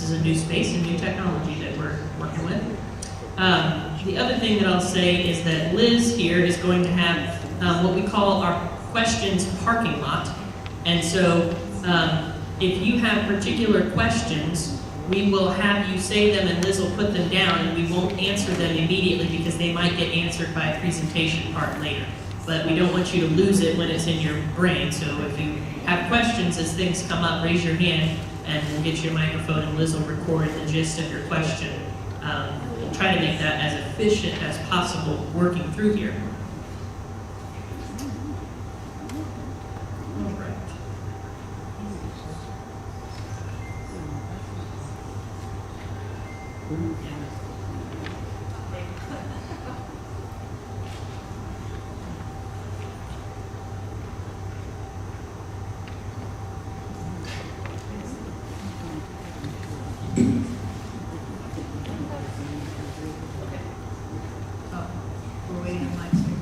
is a new space and new technology that we're working with. The other thing that I'll say is that Liz here is going to have what we call our questions parking lot. And so if you have particular questions, we will have you say them and Liz will put them down, and we won't answer them immediately because they might get answered by a presentation part later. But we don't want you to lose it when it's in your brain. So if you have questions as things come up, raise your hand and we'll get you a microphone and Liz will record the gist of your question. We'll try to make that as efficient as possible working through here. All right. We're waiting on live stream.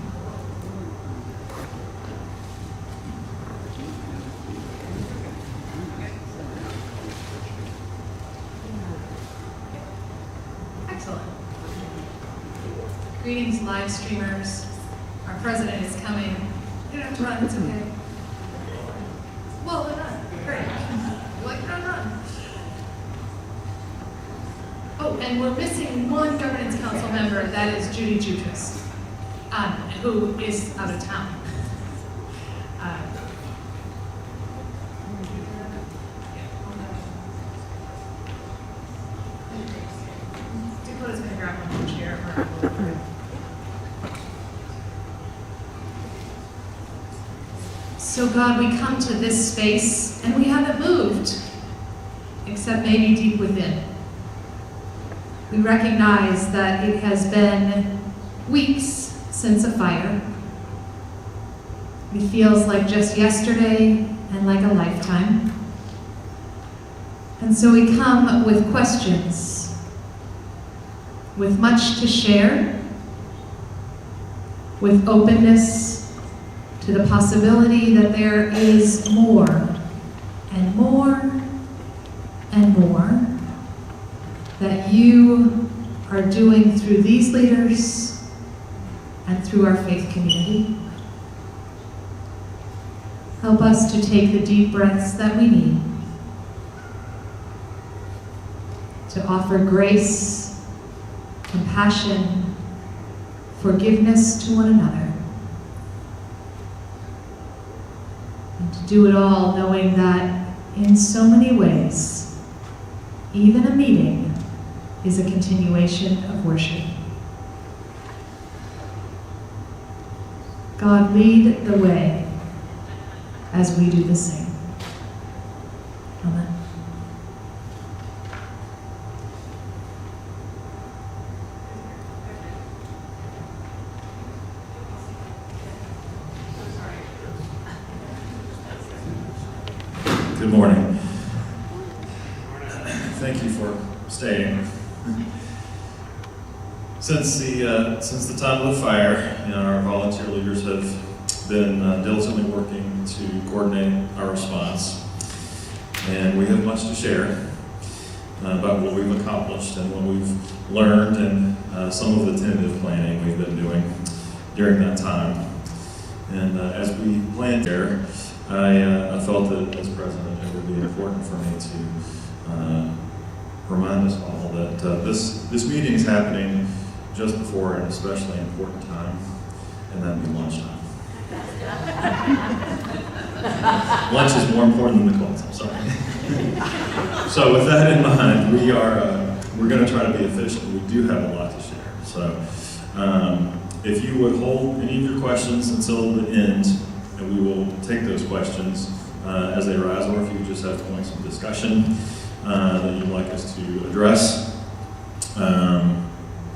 Excellent. Greetings, live streamers. Our president is coming. You don't have to run, it's okay. Well, they're not. Great. Like, run. Oh, and we're missing one governance council member, that is Judy Jutras, who is out of town. Dakota's gonna grab one more chair. So God, we come to this space and we haven't moved, except maybe deep within. We recognize that it has been weeks since a fire. It feels like just yesterday and like a lifetime. And so we come with questions, with much to share, with openness to the possibility that there is more and more and more that you are doing through these leaders and through our faith community. Help us to take the deep breaths that we need to offer grace, compassion, forgiveness to one another. And to do it all knowing that in so many ways, even a meeting is a continuation of worship. God, lead the way as we do the same. Amen. Good morning. Thank you for staying. Since the time of the fire, our volunteer leaders have been diligently working to coordinate our response, and we have much to share about what we've accomplished and what we've learned and some of the tentative planning we've been doing during that time. And as we planned there, I felt that as president it would be important for me to remind us all that this meeting is happening just before an especially important time, and that'd be lunchtime. Lunch is more important than the calls, I'm sorry. So with that in mind, we're going to try to be efficient. We do have a lot to share. So if you would hold any of your questions until the end, and we will take those questions as they arise, or if you just have points of discussion that you'd like us to address.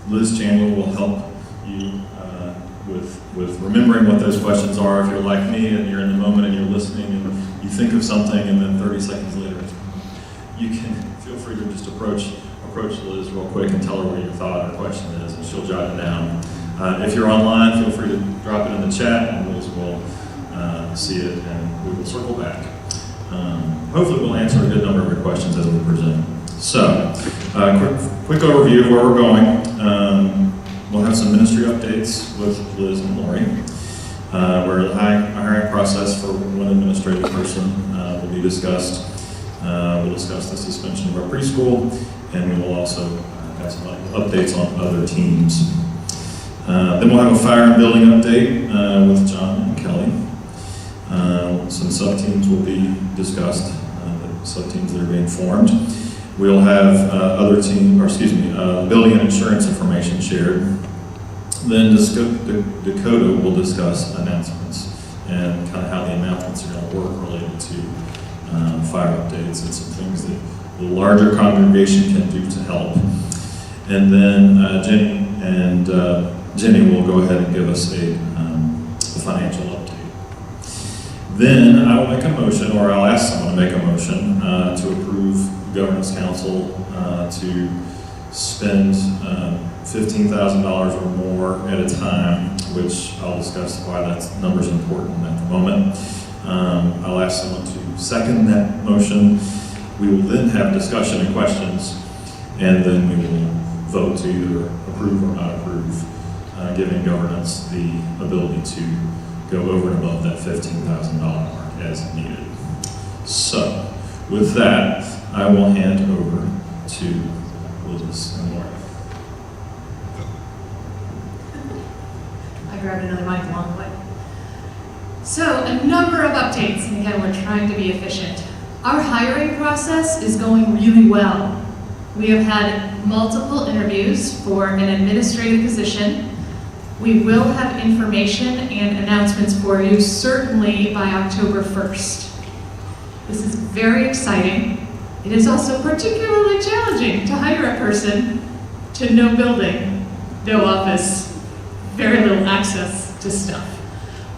Liz Chandler will help you with remembering what those questions are. If you're like me and you're in the moment and you're listening and you think of something and then 30 seconds later, you can feel free to just approach Liz real quick and tell her what your thought or question is, and she'll jot it down. If you're online, feel free to drop it in the chat and Liz will see it and we will circle back. Hopefully we'll answer a good number of your questions as we present. So, quick overview of where we're going. We'll have some ministry updates with Liz and Lori. Where the hiring process for one administrative person will be discussed. We'll discuss the suspension of our preschool, and we will also have some updates on other teams. Then we'll have a fire and building update with John and Kelly. Some sub-teams will be discussed, the sub-teams that are being formed. We'll have building and insurance information shared. Then Dakota will discuss announcements and kind of how the announcements are going to work related to fire updates and some things that the larger congregation can do to help. And then Jenny will go ahead and give us a financial update. Then I will make a motion, or I'll ask someone to make a motion to approve Governance Council to spend $15,000 or more at a time, which I'll discuss why that number's important at the moment. I'll ask someone to second that motion. We will then have discussion and questions, and then we will vote to either approve or not approve, giving governance the ability to go over and above that $15,000 mark as needed. So, with that, I will hand over to Liz and Laura. I grabbed another mic along the way. So, a number of updates, and again, we're trying to be efficient. Our hiring process is going really well. We have had multiple interviews for an administrative position. We will have information and announcements for you certainly by October 1st. This is very exciting. It is also particularly challenging to hire a person to no building, no office, very little access to stuff.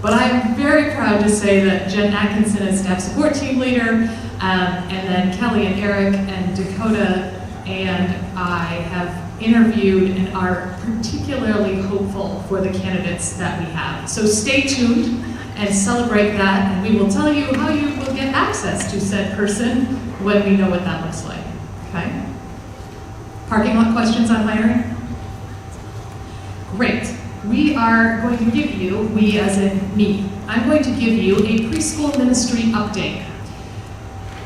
But I'm very proud to say that Jen Atkinson is staff support team leader, and then Kelly and Eric and Dakota and I have interviewed and are particularly hopeful for the candidates that we have. So stay tuned and celebrate that, and we will tell you how you will get access to said person when we know what that looks like, okay? Parking lot questions on hiring? Great. We are going to give you, we as in me, I'm going to give you a preschool ministry update.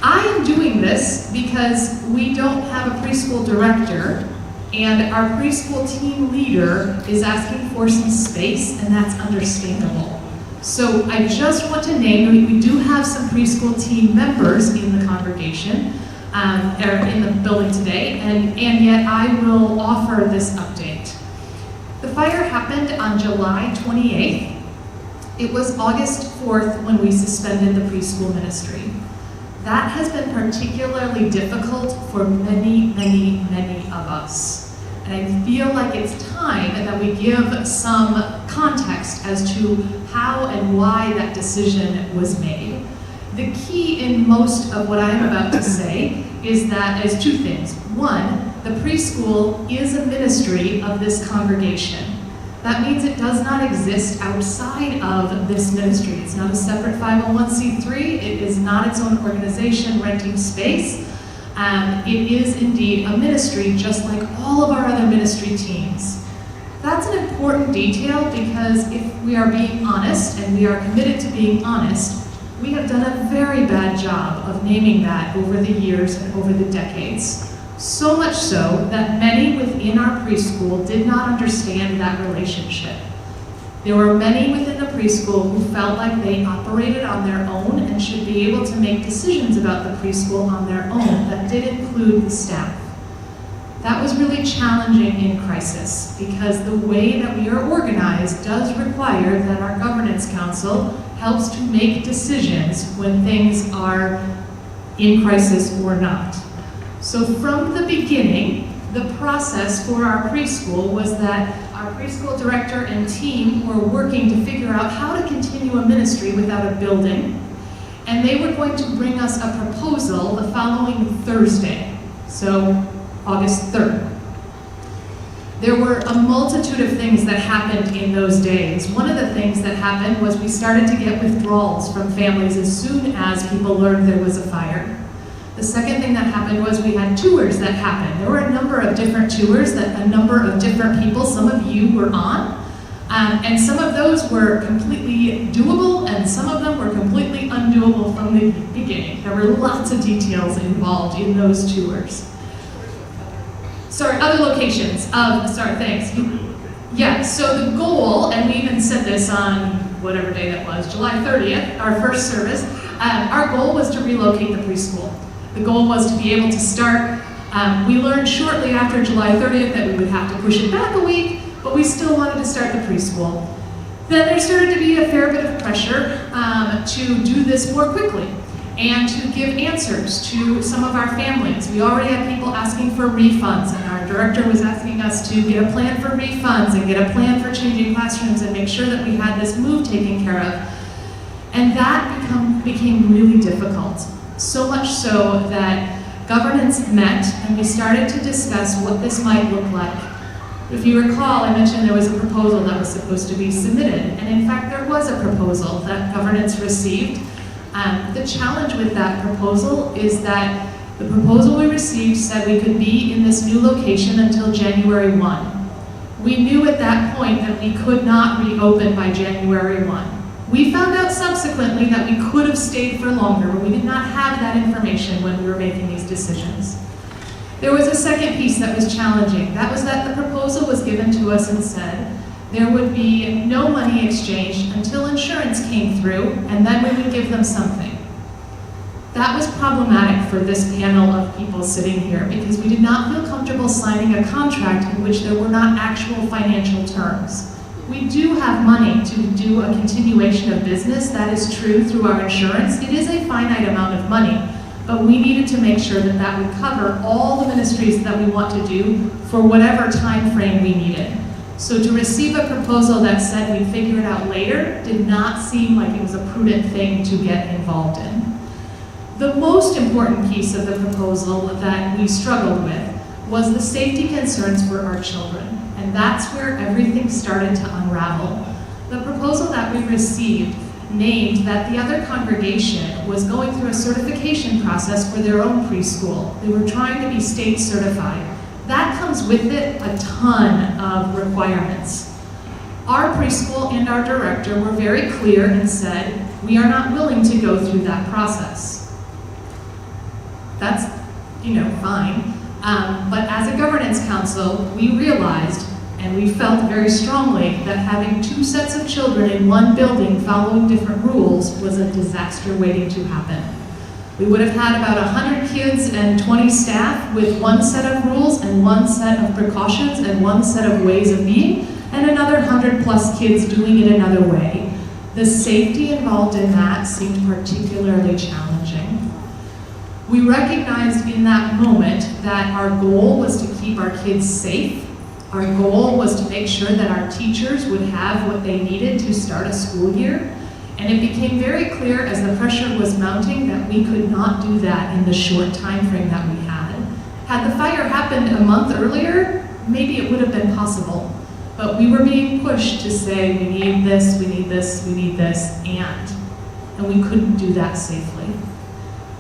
I am doing this because we don't have a preschool director, and our preschool team leader is asking for some space, and that's understandable. So I just want to name, we do have some preschool team members in the congregation, or in the building today, and yet I will offer this update. The fire happened on July 28th. It was August 4th when we suspended the preschool ministry. That has been particularly difficult for many, many, many of us. And I feel like it's time that we give some context as to how and why that decision was made. The key in most of what I'm about to say is two things. One, the preschool is a ministry of this congregation. That means it does not exist outside of this ministry. It's not a separate 501c3. It is not its own organization renting space. It is indeed a ministry just like all of our other ministry teams. That's an important detail because if we are being honest, and we are committed to being honest, we have done a very bad job of naming that over the years and over the decades. So much so that many within our preschool did not understand that relationship. There were many within the preschool who felt like they operated on their own and should be able to make decisions about the preschool on their own. That did include the staff. That was really challenging in crisis because the way that we are organized does require that our governance council helps to make decisions when things are in crisis or not. So from the beginning, the process for our preschool was that our preschool director and team were working to figure out how to continue a ministry without a building, and they were going to bring us a proposal the following Thursday, so August 3rd. There were a multitude of things that happened in those days. One of the things that happened was we started to get withdrawals from families as soon as people learned there was a fire. The second thing that happened was we had tours that happened. There were a number of different tours that a number of different people, some of you were on, and some of those were completely doable and some of them were completely undoable from the beginning. There were lots of details involved in those tours. Sorry, other locations. Thanks. Yeah, so the goal, and we even said this on whatever day that was, July 30th, our first service, our goal was to relocate the preschool. The goal was to be able to start, we learned shortly after July 30th that we would have to push it back a week, but we still wanted to start the preschool. Then there started to be a fair bit of pressure to do this more quickly and to give answers to some of our families. We already had people asking for refunds, and our director was asking us to get a plan for refunds and get a plan for changing classrooms and make sure that we had this move taken care of. And that became really difficult. So much so that governance met and we started to discuss what this might look like. If you recall, I mentioned there was a proposal that was supposed to be submitted, and in fact there was a proposal that governance received. The challenge with that proposal is that the proposal we received said we could be in this new location until January 1. We knew at that point that we could not reopen by January 1. We found out subsequently that we could have stayed for longer, but we did not have that information when we were making these decisions. There was a second piece that was challenging. That was that the proposal was given to us and said there would be no money exchanged until insurance came through, and then we would give them something. That was problematic for this panel of people sitting here because we did not feel comfortable signing a contract in which there were not actual financial terms. We do have money to do a continuation of business, that is true through our insurance. It is a finite amount of money, but we needed to make sure that that would cover all the ministries that we want to do for whatever time frame we needed. So to receive a proposal that said we'd figure it out later did not seem like it was a prudent thing to get involved in. The most important piece of the proposal that we struggled with was the safety concerns for our children. And that's where everything started to unravel. The proposal that we received named that the other congregation was going through a certification process for their own preschool. They were trying to be state certified. That comes with it a ton of requirements. Our preschool and our director were very clear and said, we are not willing to go through that process. That's, fine. But as a governance council, we realized and we felt very strongly that having two sets of children in one building following different rules was a disaster waiting to happen. We would have had about 100 kids and 20 staff with one set of rules and one set of precautions and one set of ways of being, and another 100 plus kids doing it another way. The safety involved in that seemed particularly challenging. We recognized in that moment that our goal was to keep our kids safe. Our goal was to make sure that our teachers would have what they needed to start a school year. And it became very clear as the pressure was mounting that we could not do that in the short time frame that we had. Had the fire happened a month earlier, maybe it would have been possible. But we were being pushed to say, we need this, we need this, we need this, and we couldn't do that safely.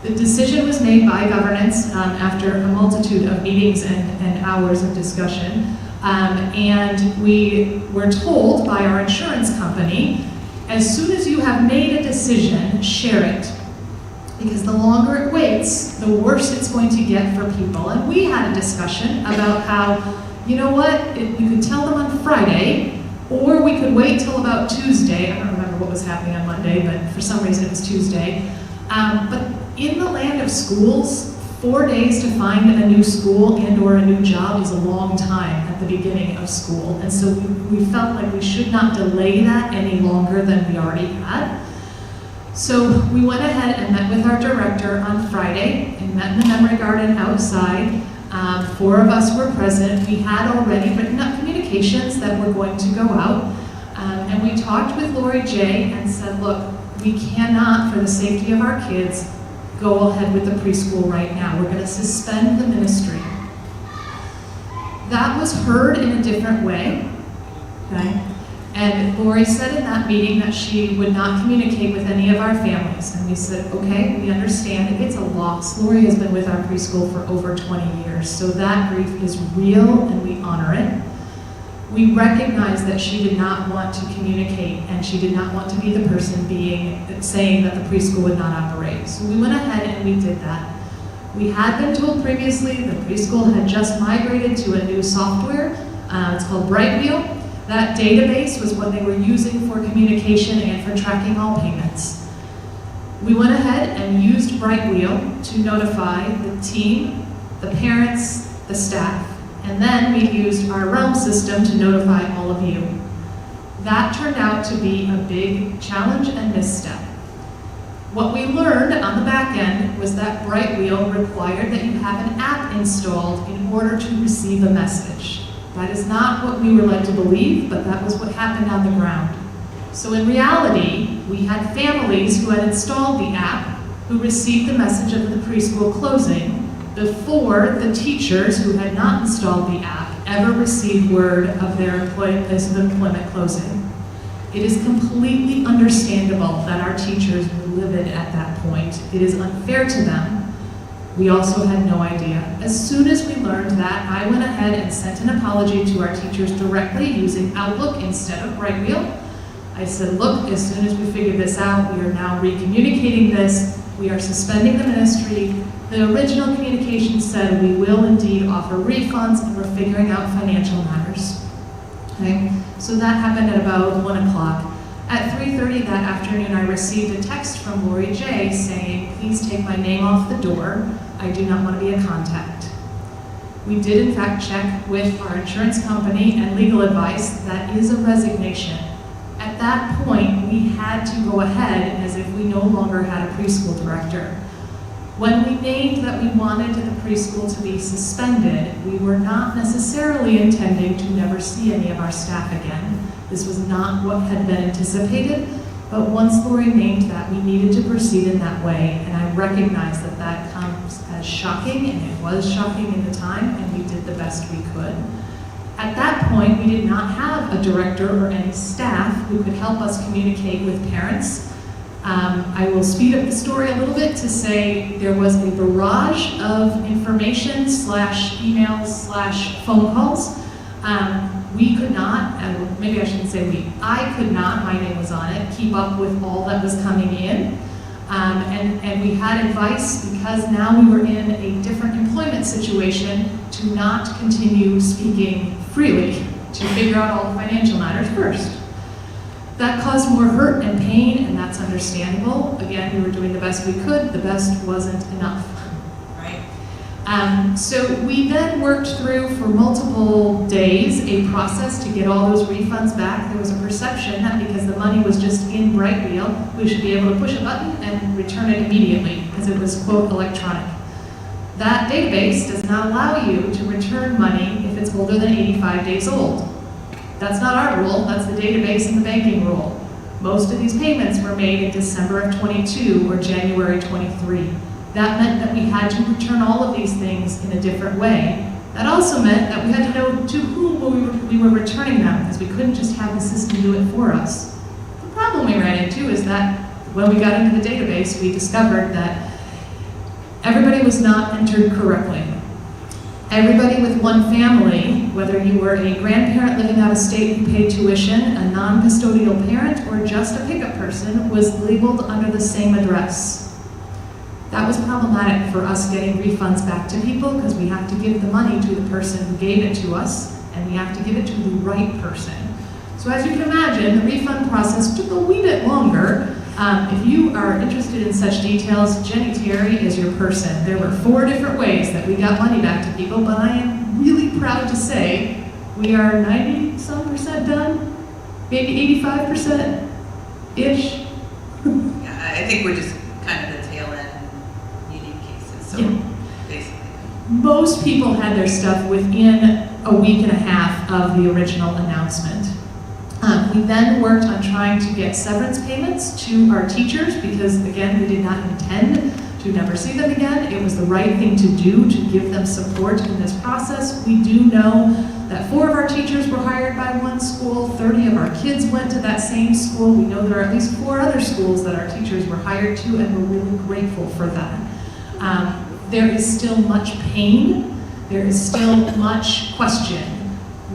The decision was made by governance after a multitude of meetings and hours of discussion. And we were told by our insurance company, as soon as you have made a decision, share it. Because the longer it waits, the worse it's going to get for people. And we had a discussion about how, you know what, we could tell them on Friday, or we could wait till about Tuesday. I don't remember what was happening on Monday, but for some reason it was Tuesday. But in the land of schools, 4 days to find a new school and or a new job is a long time at the beginning of school. And so we felt like we should not delay that any longer than we already had. So we went ahead and met with our director on Friday and met in the memory garden outside. 4 of us were present. We had already written up communications that were going to go out. And we talked with Lori J. and said, look, we cannot, for the safety of our kids, go ahead with the preschool right now. We're going to suspend the ministry. That was heard in a different way, okay? And Lori said in that meeting that she would not communicate with any of our families. And we said, okay, we understand, it's a loss. Lori has been with our preschool for over 20 years, so that grief is real and we honor it. We recognize that she did not want to communicate and she did not want to be the person saying that the preschool would not operate. So we went ahead and we did that. We had been told previously the preschool had just migrated to a new software. It's called Brightwheel. That database was what they were using for communication and for tracking all payments. We went ahead and used Brightwheel to notify the team, the parents, the staff, and then we used our realm system to notify all of you. That turned out to be a big challenge and misstep. What we learned on the back end was that Brightwheel required that you have an app installed in order to receive a message. That is not what we were led to believe, but that was what happened on the ground. So in reality, we had families who had installed the app who received the message of the preschool closing before the teachers who had not installed the app ever received word of their place of employment closing. It is completely understandable that our teachers were livid at that point. It is unfair to them. We also had no idea. As soon as we learned that, I went ahead and sent an apology to our teachers directly using Outlook instead of Brightwheel. I said, look, as soon as we figure this out, we are now recommunicating this. We are suspending the ministry. The original communication said we will indeed offer refunds and we're figuring out financial matters. Okay? So that happened at about 1 o'clock. At 3:30 that afternoon, I received a text from Lori J saying, please take my name off the door. I do not want to be a contact. We did in fact check with our insurance company and legal advice. That is a resignation. At that point, we had to go ahead as if we no longer had a preschool director. When we named that we wanted the preschool to be suspended, we were not necessarily intending to never see any of our staff again. This was not what had been anticipated, but once Lori named that, we needed to proceed in that way, and I recognize that that comes as shocking, and it was shocking in the time, and we did the best we could. At that point, we did not have a director or any staff who could help us communicate with parents. I will speed up the story a little bit to say there was a barrage of information /emails /phone calls. We could not, maybe I shouldn't say we, I could not, my name was on it, keep up with all that was coming in. And we had advice, because now we were in a different employment situation, to not continue speaking freely, to figure out all the financial matters first. That caused more hurt and pain, and that's understandable. Again, we were doing the best we could. The best wasn't enough, right? So we then worked through for multiple days a process to get all those refunds back. There was a perception that because the money was just in Brightwheel, we should be able to push a button and return it immediately, because it was, quote, electronic. That database does not allow you to return money if it's older than 85 days old. That's not our rule, that's the database and the banking rule. Most of these payments were made in December of 22 or January 23. That meant that we had to return all of these things in a different way. That also meant that we had to know to whom we were returning them, because we couldn't just have the system do it for us. The problem we ran into is that when we got into the database, we discovered that everybody was not entered correctly. Everybody with one family, whether you were a grandparent living out of state who paid tuition, a non-custodial parent, or just a pickup person, was labeled under the same address. That was problematic for us getting refunds back to people, because we have to give the money to the person who gave it to us, and we have to give it to the right person. So as you can imagine, the refund process took a wee bit longer. If you are interested in such details, Jenny Terry is your person. There were 4 different ways that we got money back to people, but I am really proud to say we are 90-some% done, maybe 85%-ish. Yeah, I think we're just kind of the tail end unique cases, so Yeah. basically. Most people had their stuff within a week and a half of the original announcement. We then worked on trying to get severance payments to our teachers, because again, we did not intend to never see them again. It was the right thing to do to give them support in this process. We do know that 4 of our teachers were hired by one school, 30 of our kids went to that same school. We know there are at least 4 other schools that our teachers were hired to, and we're really grateful for that. There is still much pain. There is still much question.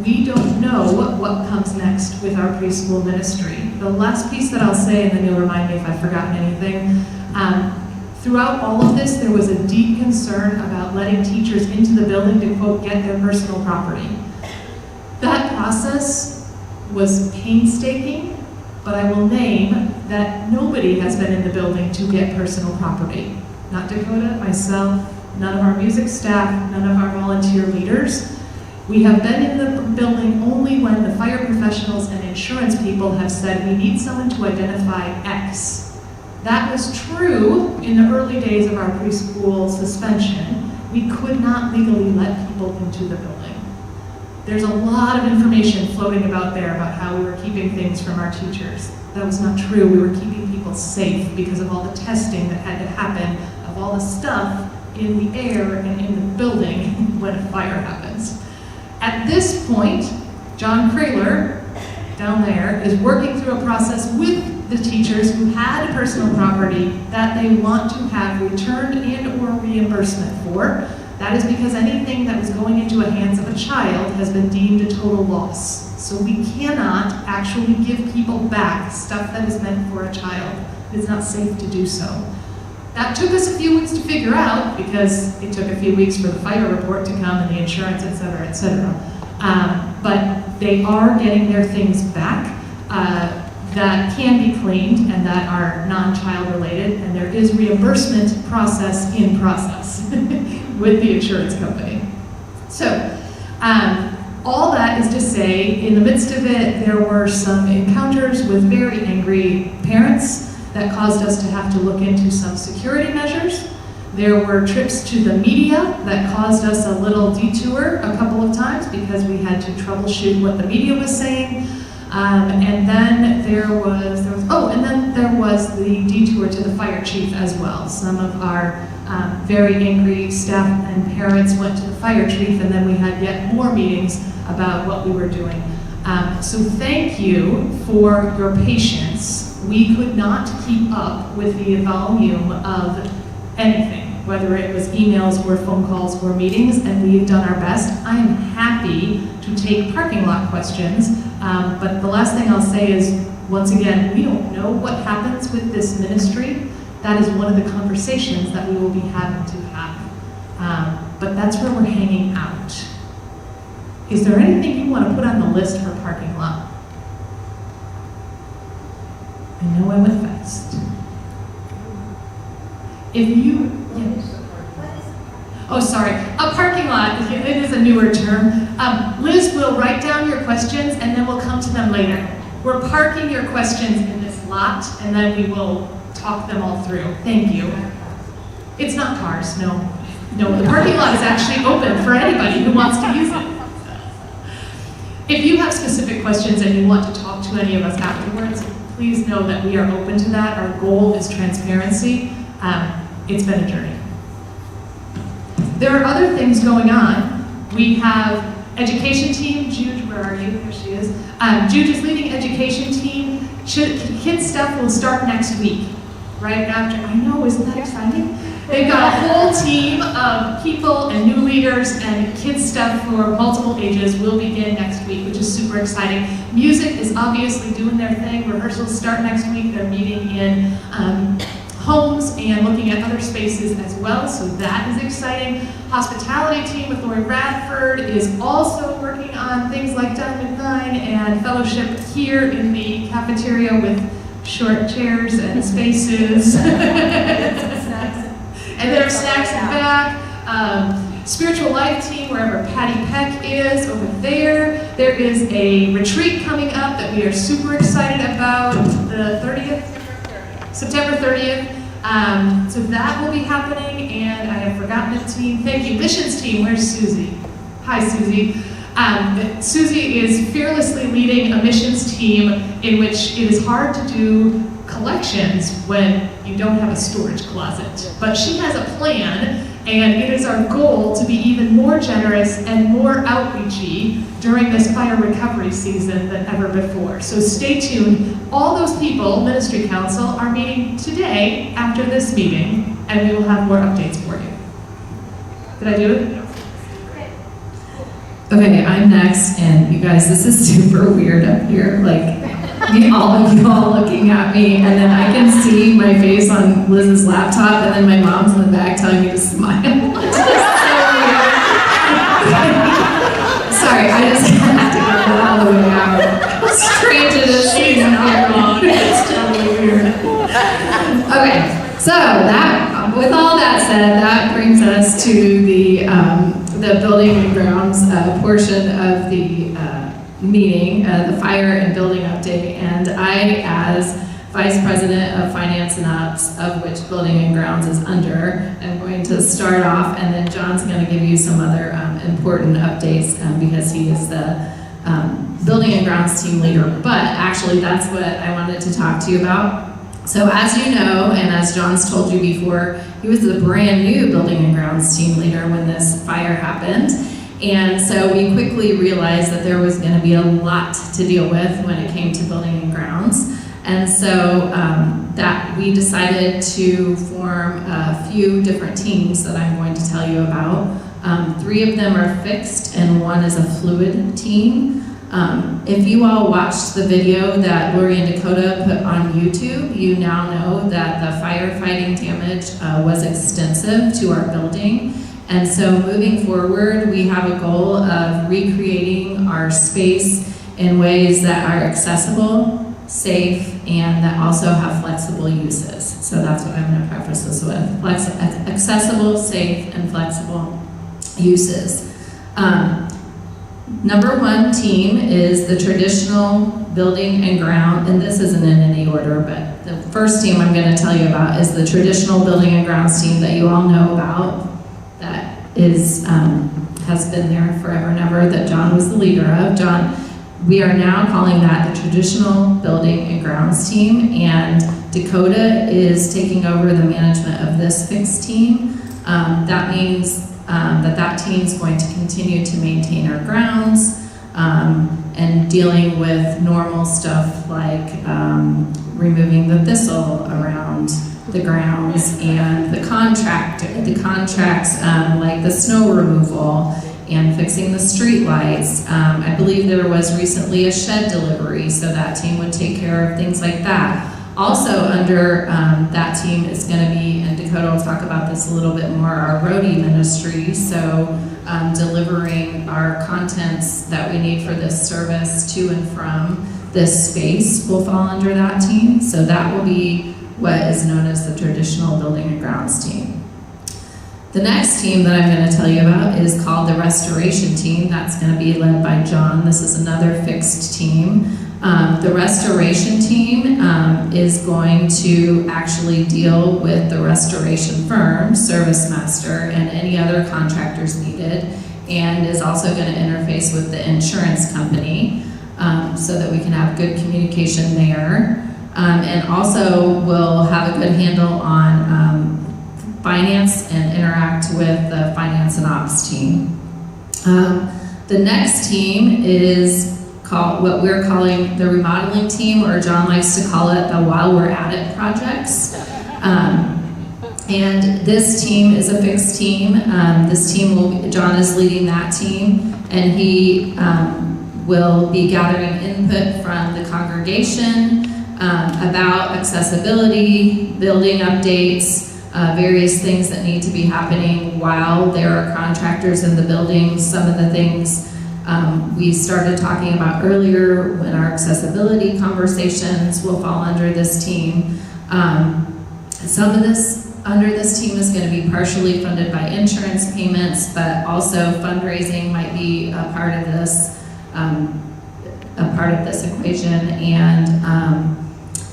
We don't know what comes next with our preschool ministry. The last piece that I'll say, and then you'll remind me if I've forgotten anything, throughout all of this, there was a deep concern about letting teachers into the building to, quote, get their personal property. That process was painstaking, but I will name that nobody has been in the building to get personal property. Not Dakota, myself, none of our music staff, none of our volunteer leaders. We have been in the building only when the fire professionals and insurance people have said, we need someone to identify X. That was true in the early days of our preschool suspension. We could not legally let people into the building. There's a lot of information floating about there about how we were keeping things from our teachers. That was not true. We were keeping people safe because of all the testing that had to happen, of all the stuff in the air and in the building when a fire happens. At this point, John Kraler, down there, is working through a process with the teachers who had personal property that they want to have returned and or reimbursement for. That is because anything that was going into the hands of a child has been deemed a total loss. So we cannot actually give people back stuff that is meant for a child. It is not safe to do so. That took us a few weeks to figure out because it took a few weeks for the fire report to come and the insurance, et cetera, et cetera. But they are getting their things back that can be claimed and that are non-child related, and there is reimbursement process in process with the insurance company. So, all that is to say, in the midst of it, there were some encounters with very angry parents that caused us to have to look into some security measures. There were trips to the media that caused us a little detour a couple of times because we had to troubleshoot what the media was saying. And then there was the detour to the fire chief as well. Some of our very angry staff and parents went to the fire chief, and then we had yet more meetings about what we were doing. So thank you for your patience. We could not keep up with the volume of anything, whether it was emails or phone calls or meetings, and we've done our best. I am happy to take parking lot questions, but the last thing I'll say is, once again, we don't know what happens with this ministry. That is one of the conversations that we will be having to have. But that's where we're hanging out. Is there anything you want to put on the list for parking lot? I know I went fast. If you, oh, sorry, a parking lot, it is a newer term. Liz will write down your questions and then we'll come to them later. We're parking your questions in this lot and then we will talk them all through. Thank you. It's not cars, no. No, the parking lot is actually open for anybody who wants to use it. If you have specific questions and you want to talk to any of us afterwards, please know that we are open to that. Our goal is transparency. It's been a journey. There are other things going on. We have education team. Jude, where are you? There she is. Jude is leading education team. Kids stuff will start next week, right after. I know, isn't that exciting? They've got a whole team of people and new leaders, and kids stuff for multiple ages will begin next week, which is super exciting. Music is obviously doing their thing. Rehearsals start next week. They're meeting in homes and looking at other spaces as well, so that is exciting. Hospitality team with Lori Radford is also working on things like Diamond Nine and fellowship here in the cafeteria with short chairs and spaces. And there are snacks in the back. Spiritual life team, wherever Patty Peck is, over there. There is a retreat coming up that we are super excited about, the 30th? September 30th. So that will be happening, and I have forgotten the team. Thank you. Missions team, where's Susie? Hi, Susie. Susie is fearlessly leading a missions team in which it is hard to do collections when you don't have a storage closet. But she has a plan, And it is our goal to be even more generous and more outreachy during this fire recovery season than ever before. So stay tuned. All those people, Ministry Council, are meeting today after this meeting, and we will have more updates for you. Did I do it? Okay, I'm next, and you guys, this is super weird up here. Like, all of you all looking at me, and then I can see my face on Liz's laptop, and then my mom's in the back telling me to smile. It's just so weird. Sorry, I just have to get that all the way out. How strange it is. She's not wrong. It's totally weird. Okay, so that, with all that said, that brings us to the building and grounds portion of the meeting, the fire and building update. And I, as Vice President of Finance and Ops, of which Building and Grounds is under, am going to start off, and then John's going to give you some other important updates because he is the Building and Grounds team leader. But actually, that's what I wanted to talk to you about. So as you know, and as John's told you before, he was the brand new Building and Grounds team leader when this fire happened. And so we quickly realized that there was going to be a lot to deal with when it came to Building and Grounds. And so that we decided to form a few different teams that I'm going to tell you about. 3 of them are fixed and 1 is a fluid team. If you all watched the video that Lori and Dakota put on YouTube, you now know that the firefighting damage was extensive to our building. And so moving forward, we have a goal of recreating our space in ways that are accessible, safe, and that also have flexible uses. So that's what I'm going to preface this with. Accessible, safe, and flexible uses. Number 1 team is the traditional building and ground, and this isn't in any order, but the first team I'm going to tell you about is the traditional building and grounds team that you all know about, that is has been there forever and ever, that John was the leader of. We are now calling that the traditional building and grounds team, and Dakota is taking over the management of this fixed team. That means that team is going to continue to maintain our grounds and dealing with normal stuff like removing the thistle around the grounds and the contracts like the snow removal and fixing the street lights. I believe there was recently a shed delivery, so that team would take care of things like that. Also under that team is going to be, and Dakota will talk about this a little bit more, our roadie ministry. So delivering our contents that we need for this service to and from this space will fall under that team. So that will be what is known as the traditional building and grounds team. The next team that I'm going to tell you about is called the restoration team. That's going to be led by John. This is another fixed team. The restoration team is going to actually deal with the restoration firm, Service Master, and any other contractors needed, and is also going to interface with the insurance company so that we can have good communication there. And also will have a good handle on finance and interact with the finance and ops team. The next team is called what we're calling the remodeling team, or John likes to call it the While We're At It projects. And this team is a fixed team. John is leading that team, and he will be gathering input from the congregation about accessibility, building updates, various things that need to be happening while there are contractors in the building. Some of the things we started talking about earlier when our accessibility conversations will fall under this team. Some of this under this team is going to be partially funded by insurance payments, but also fundraising might be a part of this equation. And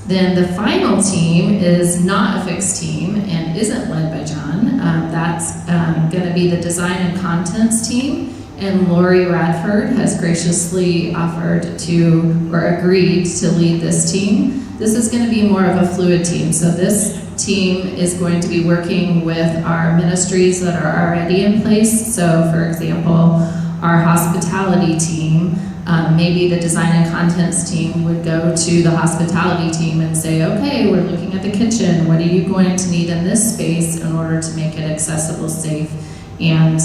then the final team is not a fixed team and isn't led by John. That's going to be the design and contents team. And Lori Radford has graciously offered to, or agreed to lead this team. This is going to be more of a fluid team. So this team is going to be working with our ministries that are already in place. So, for example, our hospitality team, maybe the design and contents team would go to the hospitality team and say, okay, we're looking at the kitchen. What are you going to need in this space in order to make it accessible, safe, and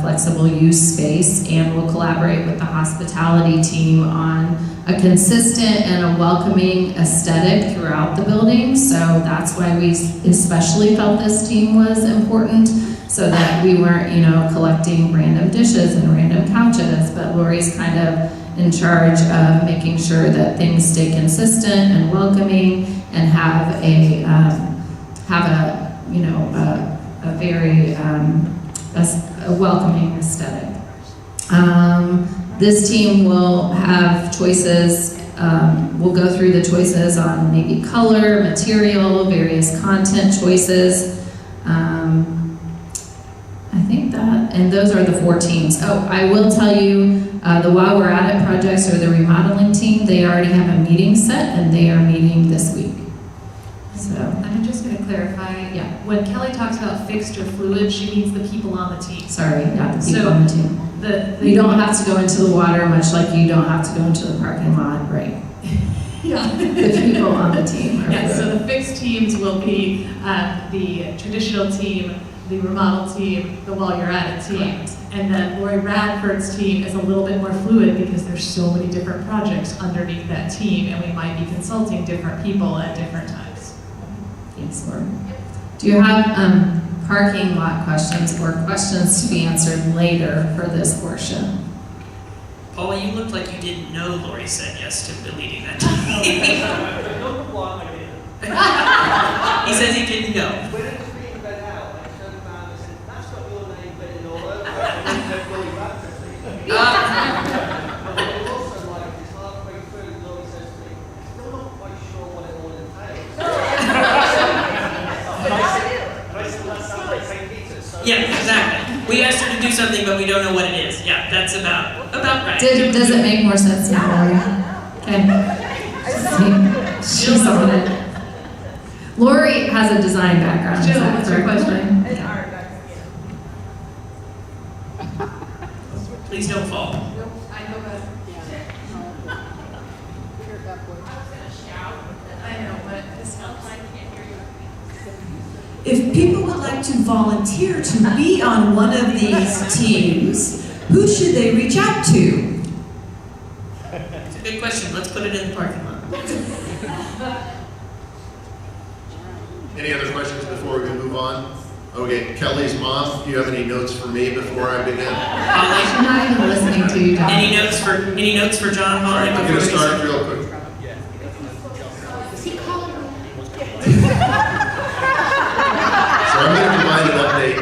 flexible use space? And we'll collaborate with the hospitality team on a consistent and a welcoming aesthetic throughout the building. So that's why we especially felt this team was important, so that we weren't, collecting random dishes and random couches, but Lori's kind of in charge of making sure that things stay consistent and welcoming and have a very a welcoming aesthetic. This team will have choices. We'll go through the choices on maybe color, material, various content choices. I think that, and those are the 4 teams. Oh, I will tell you, the While We're At It projects or the remodeling team, they already have a meeting set and they are meeting this week. So, I'm just going to clarify. Yeah. When Kelly talks about fixed or fluid, she means the people on the team. sorry, not the people So, on the team. The You don't have to go into the water, much like you don't have to go into the parking lot, right? Yeah. The people on the team are Yeah, fluid. so the fixed teams will be the traditional team, the remodel team, the While You're At It team. Correct. And then Lori Radford's team is a little bit more fluid because there's so many different projects underneath that team, and we might be consulting different people at different times. Thanks, Laura. Do you have parking lot questions or questions to be answered later for this portion? Paula, you looked like you didn't know Lori said yes to leading that team. He says he didn't know. When it was being read out, I turned around and said, that's got your name written all over it. And then Lori Radford. But what I also like is halfway through, Lori says to me, still not quite sure what it all entails. And I said, that sounds like St. Peter's. So Yeah, exactly. We asked her to do something, but we don't know what it is. Yeah, that's about right. Does it make more sense now, Lori? Okay. She's on it. Lori has a design background, is Jill, that what's your correct? question? It's art, Please don't fall. I know that. I know, but this helps. If people would like to volunteer to be on one of these teams, who should they reach out to? It's a good question. Let's put it in the parking lot. Any other questions before we move on? Okay, Kelly's mom, do you have any notes for me before I begin? Holly, I'm not even listening to you, John. any notes for John Holly? I'm going to start real quick. So I'm going to provide an update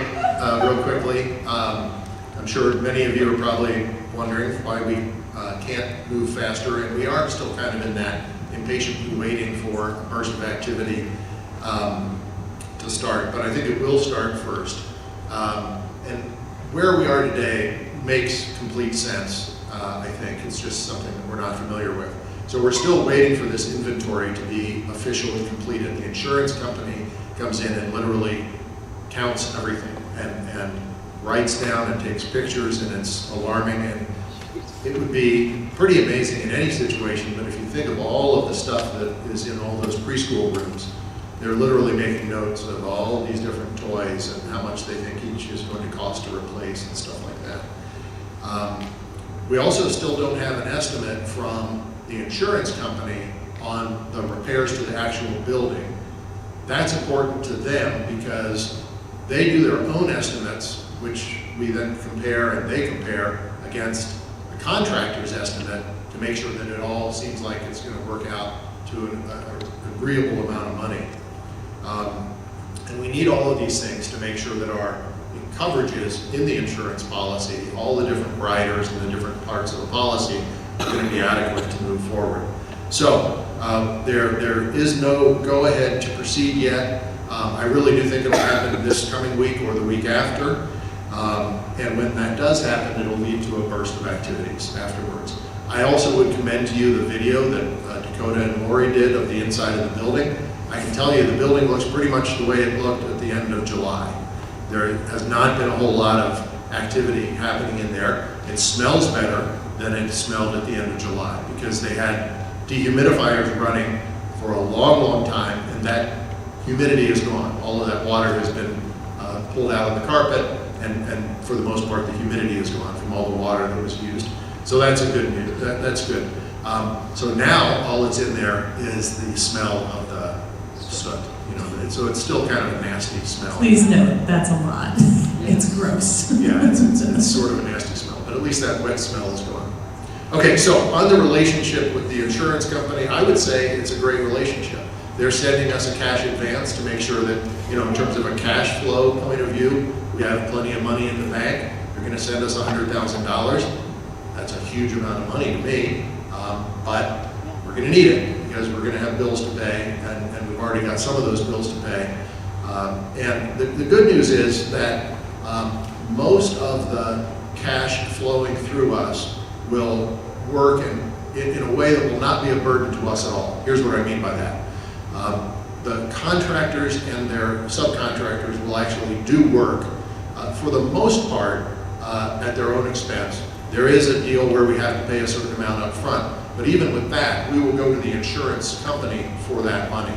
real quickly. I'm sure many of you are probably wondering why we can't move faster, and we are still kind of in that impatiently waiting for a burst of activity to start, but I think it will start first. And where we are today makes complete sense, I think. It's just something that we're not familiar with. So we're still waiting for this inventory to be officially completed. The insurance company comes in and literally counts everything and writes down and takes pictures, and it's alarming, and it would be pretty amazing in any situation, but if you think of all of the stuff that is in all those preschool rooms, they're literally making notes of all of these different toys and how much they think each is going to cost to replace and stuff like that. We also still don't have an estimate from the insurance company on the repairs to the actual building. That's important to them because they do their own estimates, which we then compare, and they compare against the contractor's estimate to make sure that it all seems like it's going to work out to an agreeable amount of money. And we need all of these things to make sure that our coverages in the insurance policy, all the different riders and the different parts of the policy, are going to be adequate to move forward. So there is no go-ahead to proceed yet. I really do think it'll happen this coming week or the week after. And when that does happen, it'll lead to a burst of activities afterwards. I also would commend to you the video that Dakota and Lori did of the inside of the building. I can tell you the building looks pretty much the way it looked at the end of July. There has not been a whole lot of activity happening in there. It smells better than it smelled at the end of July because they had dehumidifiers running for a long, long time, and that humidity is gone. All of that water has been pulled out of the carpet, and for the most part, the humidity is gone from all the water that was used. So that's a good news. That's good. So now all that's in there is the smell of the soot. You know, so it's still kind of a nasty smell. Please note, that's a lot. It's gross. Yeah, it's sort of a nasty smell, but at least that wet smell is gone. Okay, so on the relationship with the insurance company, I would say it's a great relationship. They're sending us a cash advance to make sure that, you know, in terms of a cash flow point of view, we have plenty of money in the bank. They're going to send us $100,000. That's a huge amount of money to me, but we're going to need it because we're going to have bills to pay, and we've already got some of those bills to pay. And the good news is that most of the cash flowing through us will work in a way that will not be a burden to us at all. Here's what I mean by that. The contractors and their subcontractors will actually do work for the most part at their own expense. There is a deal where we have to pay a certain amount up front, but even with that, we will go to the insurance company for that money.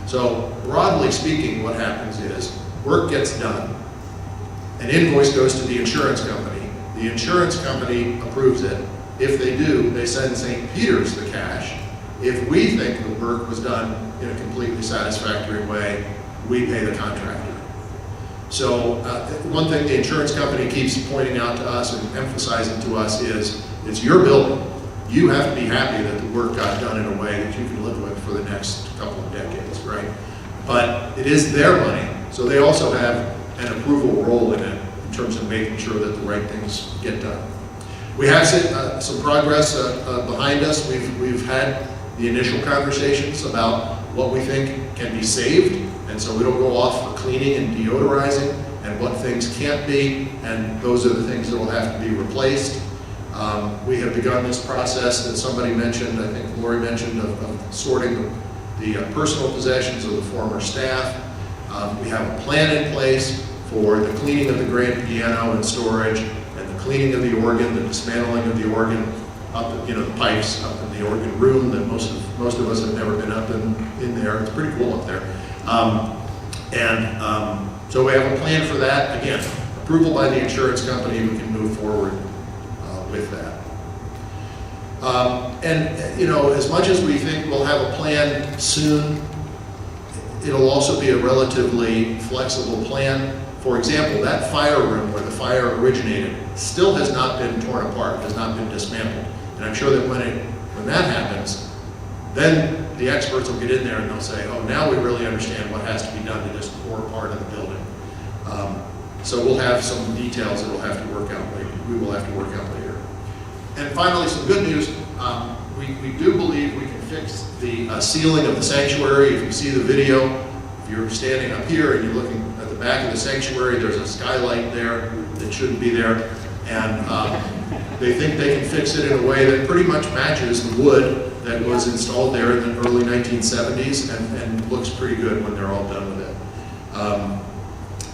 So broadly speaking, what happens is work gets done, an invoice goes to the insurance company, the insurance company approves it. If they do, they send St. Peter's the cash. If we think the work was done in a completely satisfactory way, we pay the contractor. So one thing the insurance company keeps pointing out to us and emphasizing to us is, it's your building. You have to be happy that the work got done in a way that you can live with for the next couple of decades, right? But it is their money, so they also have an approval role in it in terms of making sure that the right things get done. We have some progress behind us. We've had the initial conversations about what we think can be saved, and so we don't go off for cleaning and deodorizing, and what things can't be, and those are the things that will have to be replaced. We have begun this process that somebody mentioned, I think Lori mentioned, of sorting the personal possessions of the former staff. We have a plan in place for the cleaning of the grand piano and storage, and the cleaning of the organ, the dismantling of the organ, up, you know, the pipes up in the organ room that most of us have never been up in there. It's pretty cool up there. So we have a plan for that. Again, approval by the insurance company, we can move forward with that. And you know, as much as we think we'll have a plan soon, it'll also be a relatively flexible plan. For example, that fire room where the fire originated still has not been torn apart, has not been dismantled. And I'm sure that when that happens, then the experts will get in there and they'll say, oh, now we really understand what has to be done to this core part of the building. So we'll have some details that we'll have to work out later. We will have to work out later. And finally, some good news. We do believe we can fix the ceiling of the sanctuary. If you see the video, if you're standing up here and you're looking at the back of the sanctuary, there's a skylight there that shouldn't be there. And they think they can fix it in a way that pretty much matches the wood that was installed there in the early 1970s and looks pretty good when they're all done with it.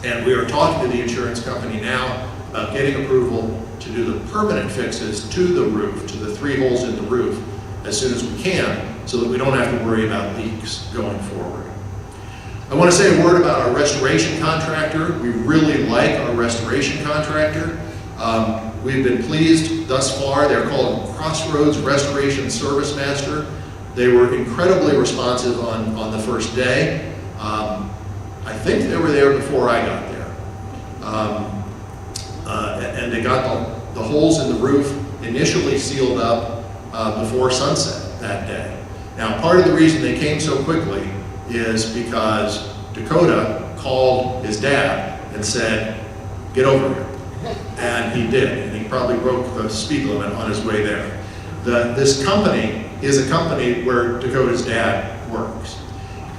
And we are talking to the insurance company now about getting approval to do the permanent fixes to the roof, to the 3 holes in the roof, as soon as we can, so that we don't have to worry about leaks going forward. I want to say a word about our restoration contractor. We really like our restoration contractor. We've been pleased thus far. They're called Crossroads Restoration Service Master. They were incredibly responsive on the first day. I think they were there before I got there. And they got the holes in the roof initially sealed up before sunset that day. Now, part of the reason they came so quickly is because Dakota called his dad and said, get over here. And he did, and he probably broke the speed limit on his way there. This company is a company where Dakota's dad works.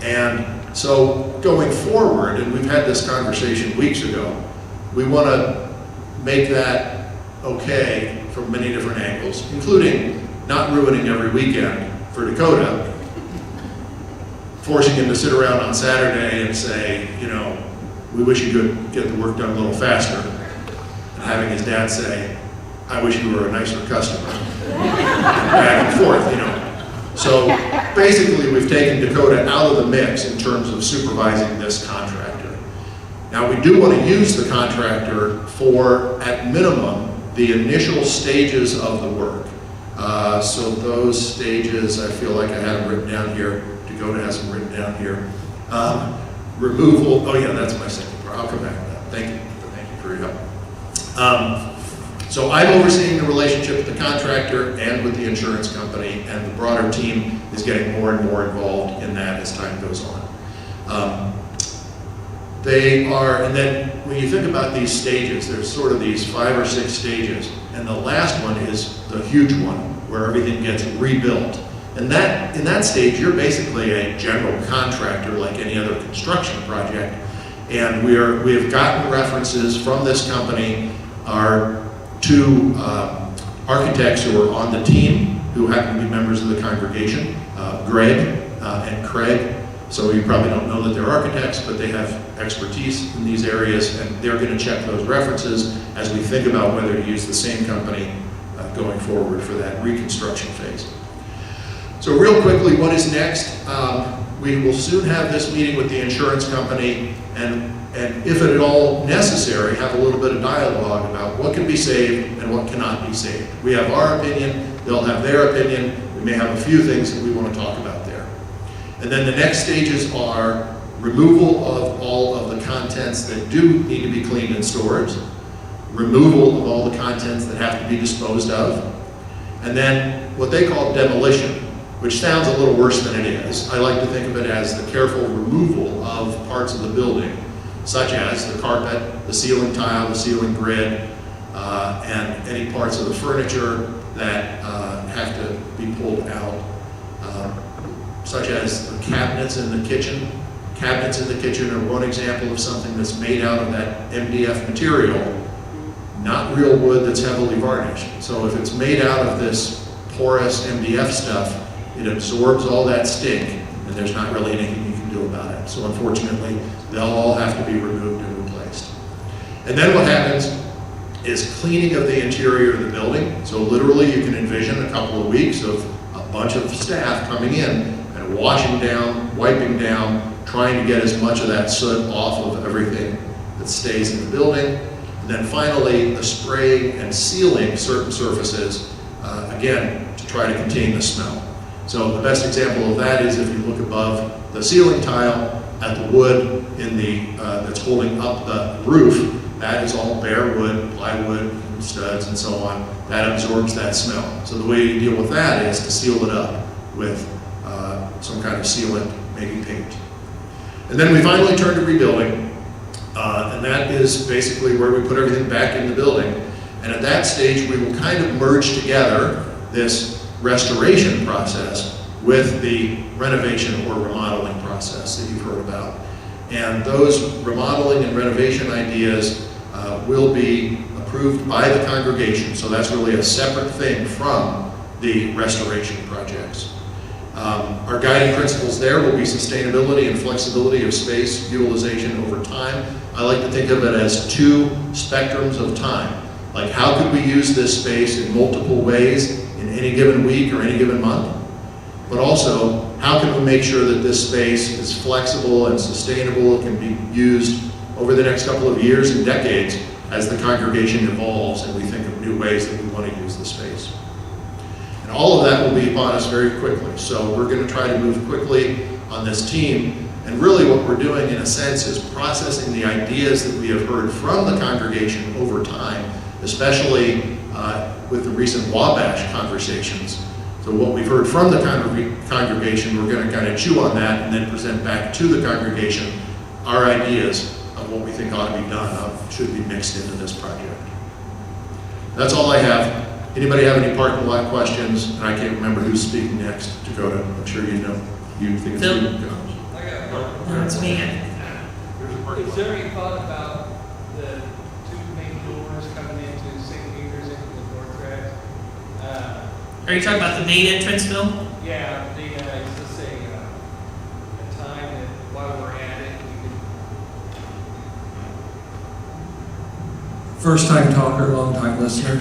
And so going forward, and we've had this conversation weeks ago, we want to make that okay from many different angles, including not ruining every weekend for Dakota. forcing him to sit around on Saturday and say, you know, we wish you could get the work done a little faster. And having his dad say, I wish you were a nicer customer. Back and forth, you know. So basically, we've taken Dakota out of the mix in terms of supervising this contractor. Now, we do want to use the contractor for, at minimum, the initial stages of the work. So those stages, I feel like I have them written down here. Dakota has them written down here. Removal, oh yeah, that's my second part. I'll come back to that. Thank you for your help. So I'm overseeing the relationship with the contractor and with the insurance company, and the broader team is getting more and more involved in that as time goes on. And then when you think about these stages, there's sort of these 5 or 6 stages, and the last one is the huge one, where everything gets rebuilt. And in that stage, you're basically a general contractor like any other construction project, and we have gotten references from this company. Our 2 architects who are on the team, who happen to be members of the congregation, Greg and Craig. So you probably don't know that they're architects, but they have expertise in these areas, and they're going to check those references as we think about whether to use the same company going forward for that reconstruction phase. So real quickly, what is next? We will soon have this meeting with the insurance company, and if at all necessary, have a little bit of dialogue about what can be saved and what cannot be saved. We have our opinion, they'll have their opinion, we may have a few things that we want to talk about there. And then the next stages are removal of all of the contents that do need to be cleaned and stored, removal of all the contents that have to be disposed of, and then what they call demolition, which sounds a little worse than it is. I like to think of it as the careful removal of parts of the building, such as the carpet, the ceiling tile, the ceiling grid, and any parts of the furniture that have to be pulled out, such as the cabinets in the kitchen. Cabinets in the kitchen are one example of something that's made out of that MDF material, not real wood that's heavily varnished. So if it's made out of this porous MDF stuff, it absorbs all that stink, and there's not really anything you can do about it. So unfortunately, they'll all have to be removed and replaced. And then what happens is cleaning of the interior of the building. So literally, you can envision a couple of weeks of a bunch of staff coming in and washing down, wiping down, trying to get as much of that soot off of everything that stays in the building. And then finally, the spraying and sealing certain surfaces, again, to try to contain the smell. So the best example of that is if you look above the ceiling tile at the wood in that's holding up the roof, that is all bare wood, plywood, studs, and so on. That absorbs that smell. So the way you deal with that is to seal it up with some kind of sealant, maybe paint. And then we finally turn to rebuilding, and that is basically where we put everything back in the building. And at that stage, we will kind of merge together this restoration process with the renovation or remodeling process that you've heard about. And those remodeling and renovation ideas will be approved by the congregation, so that's really a separate thing from the restoration projects. Our guiding principles there will be sustainability and flexibility of space utilization over time. I like to think of it as 2 spectrums of time. Like, how could we use this space in multiple ways in any given week or any given month? But also, how can we make sure that this space is flexible and sustainable, can be used over the next couple of years and decades as the congregation evolves and we think of new ways that we want to use the space. And all of that will be upon us very quickly. So we're going to try to move quickly on this team. And really what we're doing in a sense is processing the ideas that we have heard from the congregation over time, especially with the recent Wabash conversations. So what we've heard from the congregation, we're going to kind of chew on that and then present back to the congregation our ideas of what we think ought to be done, should be mixed into this project. That's all I have. Anybody have any parking lot questions? And I can't remember who's speaking next. Dakota, I'm sure you know. You think it's Phil? I you? got one. No, it's me. Is there any thought about the 2 main doors coming into 6 meters into the north track? Are you talking about the main entrance, Phil? Yeah, let's say, a First time talker, long time listener.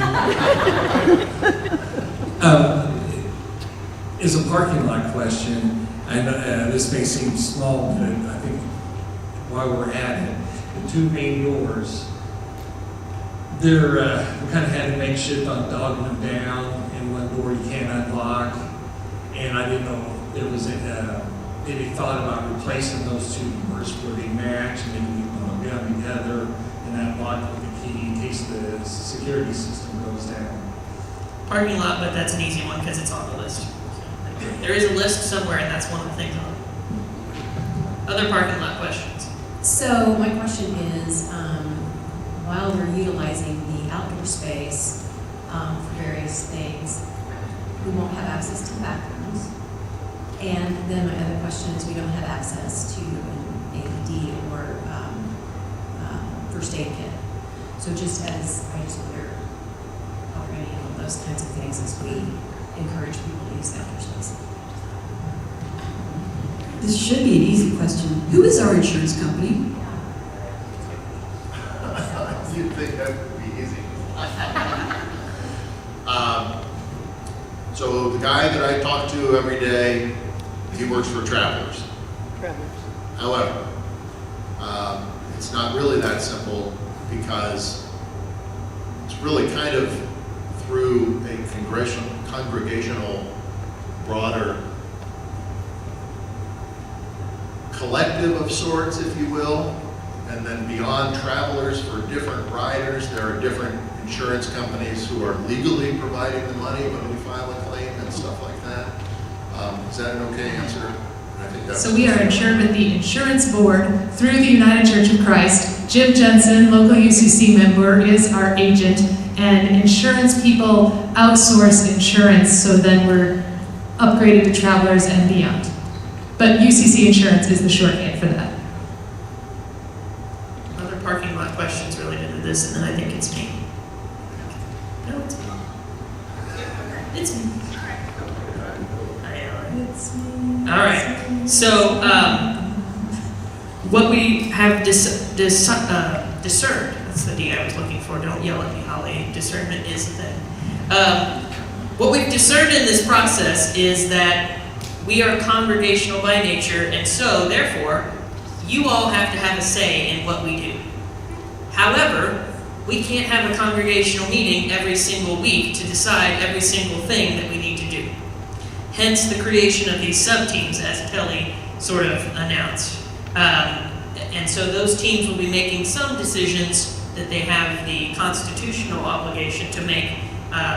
Is a parking lot question, and this may seem small, but I think while we're at it, the two main doors, they're, we kind of had to make shift on dogging them down, and one door you can't unlock, and I didn't know if there was any thought about replacing those two doors where they match, and then you put them down together, and that lock with the key in case the security system goes down. Parking lot, but that's an easy one because it's on the list. There is a list somewhere, and that's one of the things on it. Other parking lot questions? So my question is, while we're utilizing the outdoor space for various things, we won't have access to the bathrooms. And then my other question is, we don't have access to an AED or first aid kit. So just as I just wonder, are there any of those kinds of things as we encourage people to use the outdoor space? This should be an easy question. Who is our insurance company? You'd think that would be easy. So the guy that I talk to every day, he works for Travelers. However, it's not really that simple because it's really kind of through a congregational, broader collective of sorts, if you will. And then beyond Travelers, for different riders, there are different insurance companies who are legally providing the money when we file a claim and stuff like that. Is that an okay answer? I think that's So we are insured with the insurance board through the United Church of Christ. Jim Jensen, local UCC member, is our agent, and insurance people outsource insurance, so then we're upgraded to Travelers and beyond. But UCC insurance is the shorthand for that. Other parking lot questions related to this, and then I think it's me. No, it's me. It's me. It's me. All right. So, what we have discerned, that's the D I was looking for, don't yell at me, Holly, discernment is the thing. What we've discerned in this process is that we are congregational by nature, and so, therefore, you all have to have a say in what we do. However, we can't have a congregational meeting every single week to decide every single thing that we need to do. Hence the creation of these sub-teams, as Kelly sort of announced. And so those teams will be making some decisions that they have the constitutional obligation to make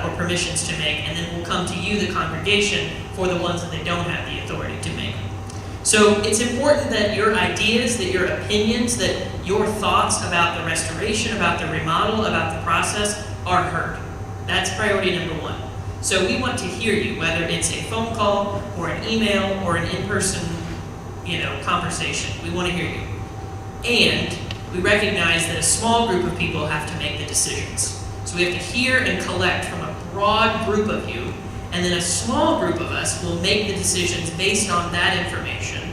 or permissions to make, and then we'll come to you, the congregation, for the ones that they don't have the authority to make. So it's important that your ideas, that your opinions, that your thoughts about the restoration, about the remodel, about the process are heard. That's priority number one. So we want to hear you, whether it's a phone call or an email or an in-person, conversation. We want to hear you. And we recognize that a small group of people have to make the decisions. So we have to hear and collect from a broad group of you, and then a small group of us will make the decisions based on that information,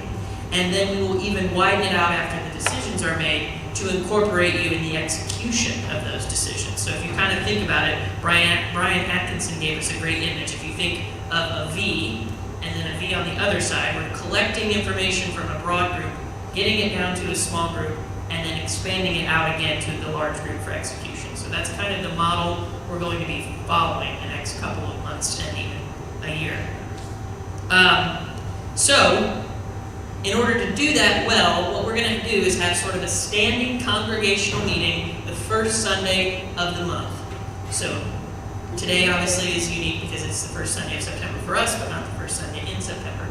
and then we will even widen it out after the decisions are made to incorporate you in the execution of those decisions. So if you kind of think about it, Brian Atkinson gave us a great image. If you think of a V and then a V on the other side, we're collecting information from a broad group, getting it down to a small group, and then expanding it out again to the large group for execution. So that's kind of the model we're going to be following the next couple of months and even a year. So, in order to do that well, what we're going to do is have sort of a standing congregational meeting the first Sunday of the month. So, today obviously is unique because it's the first Sunday of September for us, but not the first Sunday in September.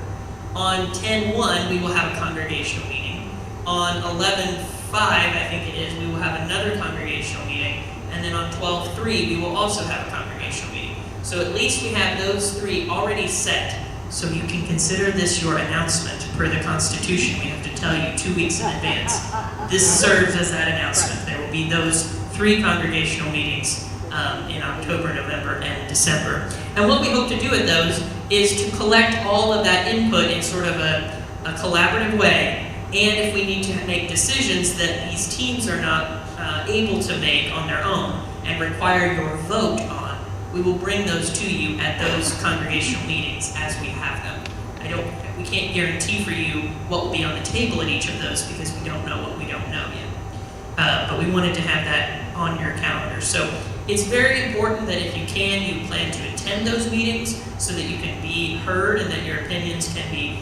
On 10/1, we will have a congregational meeting. On 11/5, I think it is, we will have another congregational meeting. And then on 12/3, we will also have a congregational meeting. So at least we have those three already set. So you can consider this your announcement per the Constitution. We have to tell you 2 weeks in advance. This serves as that announcement. There will be those three congregational meetings in October, November, and December. And what we hope to do at those is to collect all of that input in sort of a collaborative way. And if we need to make decisions that these teams are not able to make on their own and require your vote on, we will bring those to you at those congregational meetings as we have them. We can't guarantee for you what will be on the table at each of those because we don't know what we don't know yet. But we wanted to have that on your calendar. So it's very important that if you can, you plan to attend those meetings so that you can be heard and that your opinions can be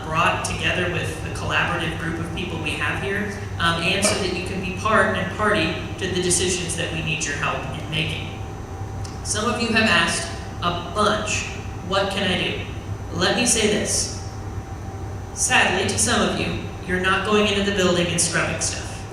brought together with the collaborative group of people we have here, and so that you can be part and party to the decisions that we need your help in making. Some of you have asked a bunch, what can I do? Let me say this. Sadly, to some of you, you're not going into the building and scrubbing stuff.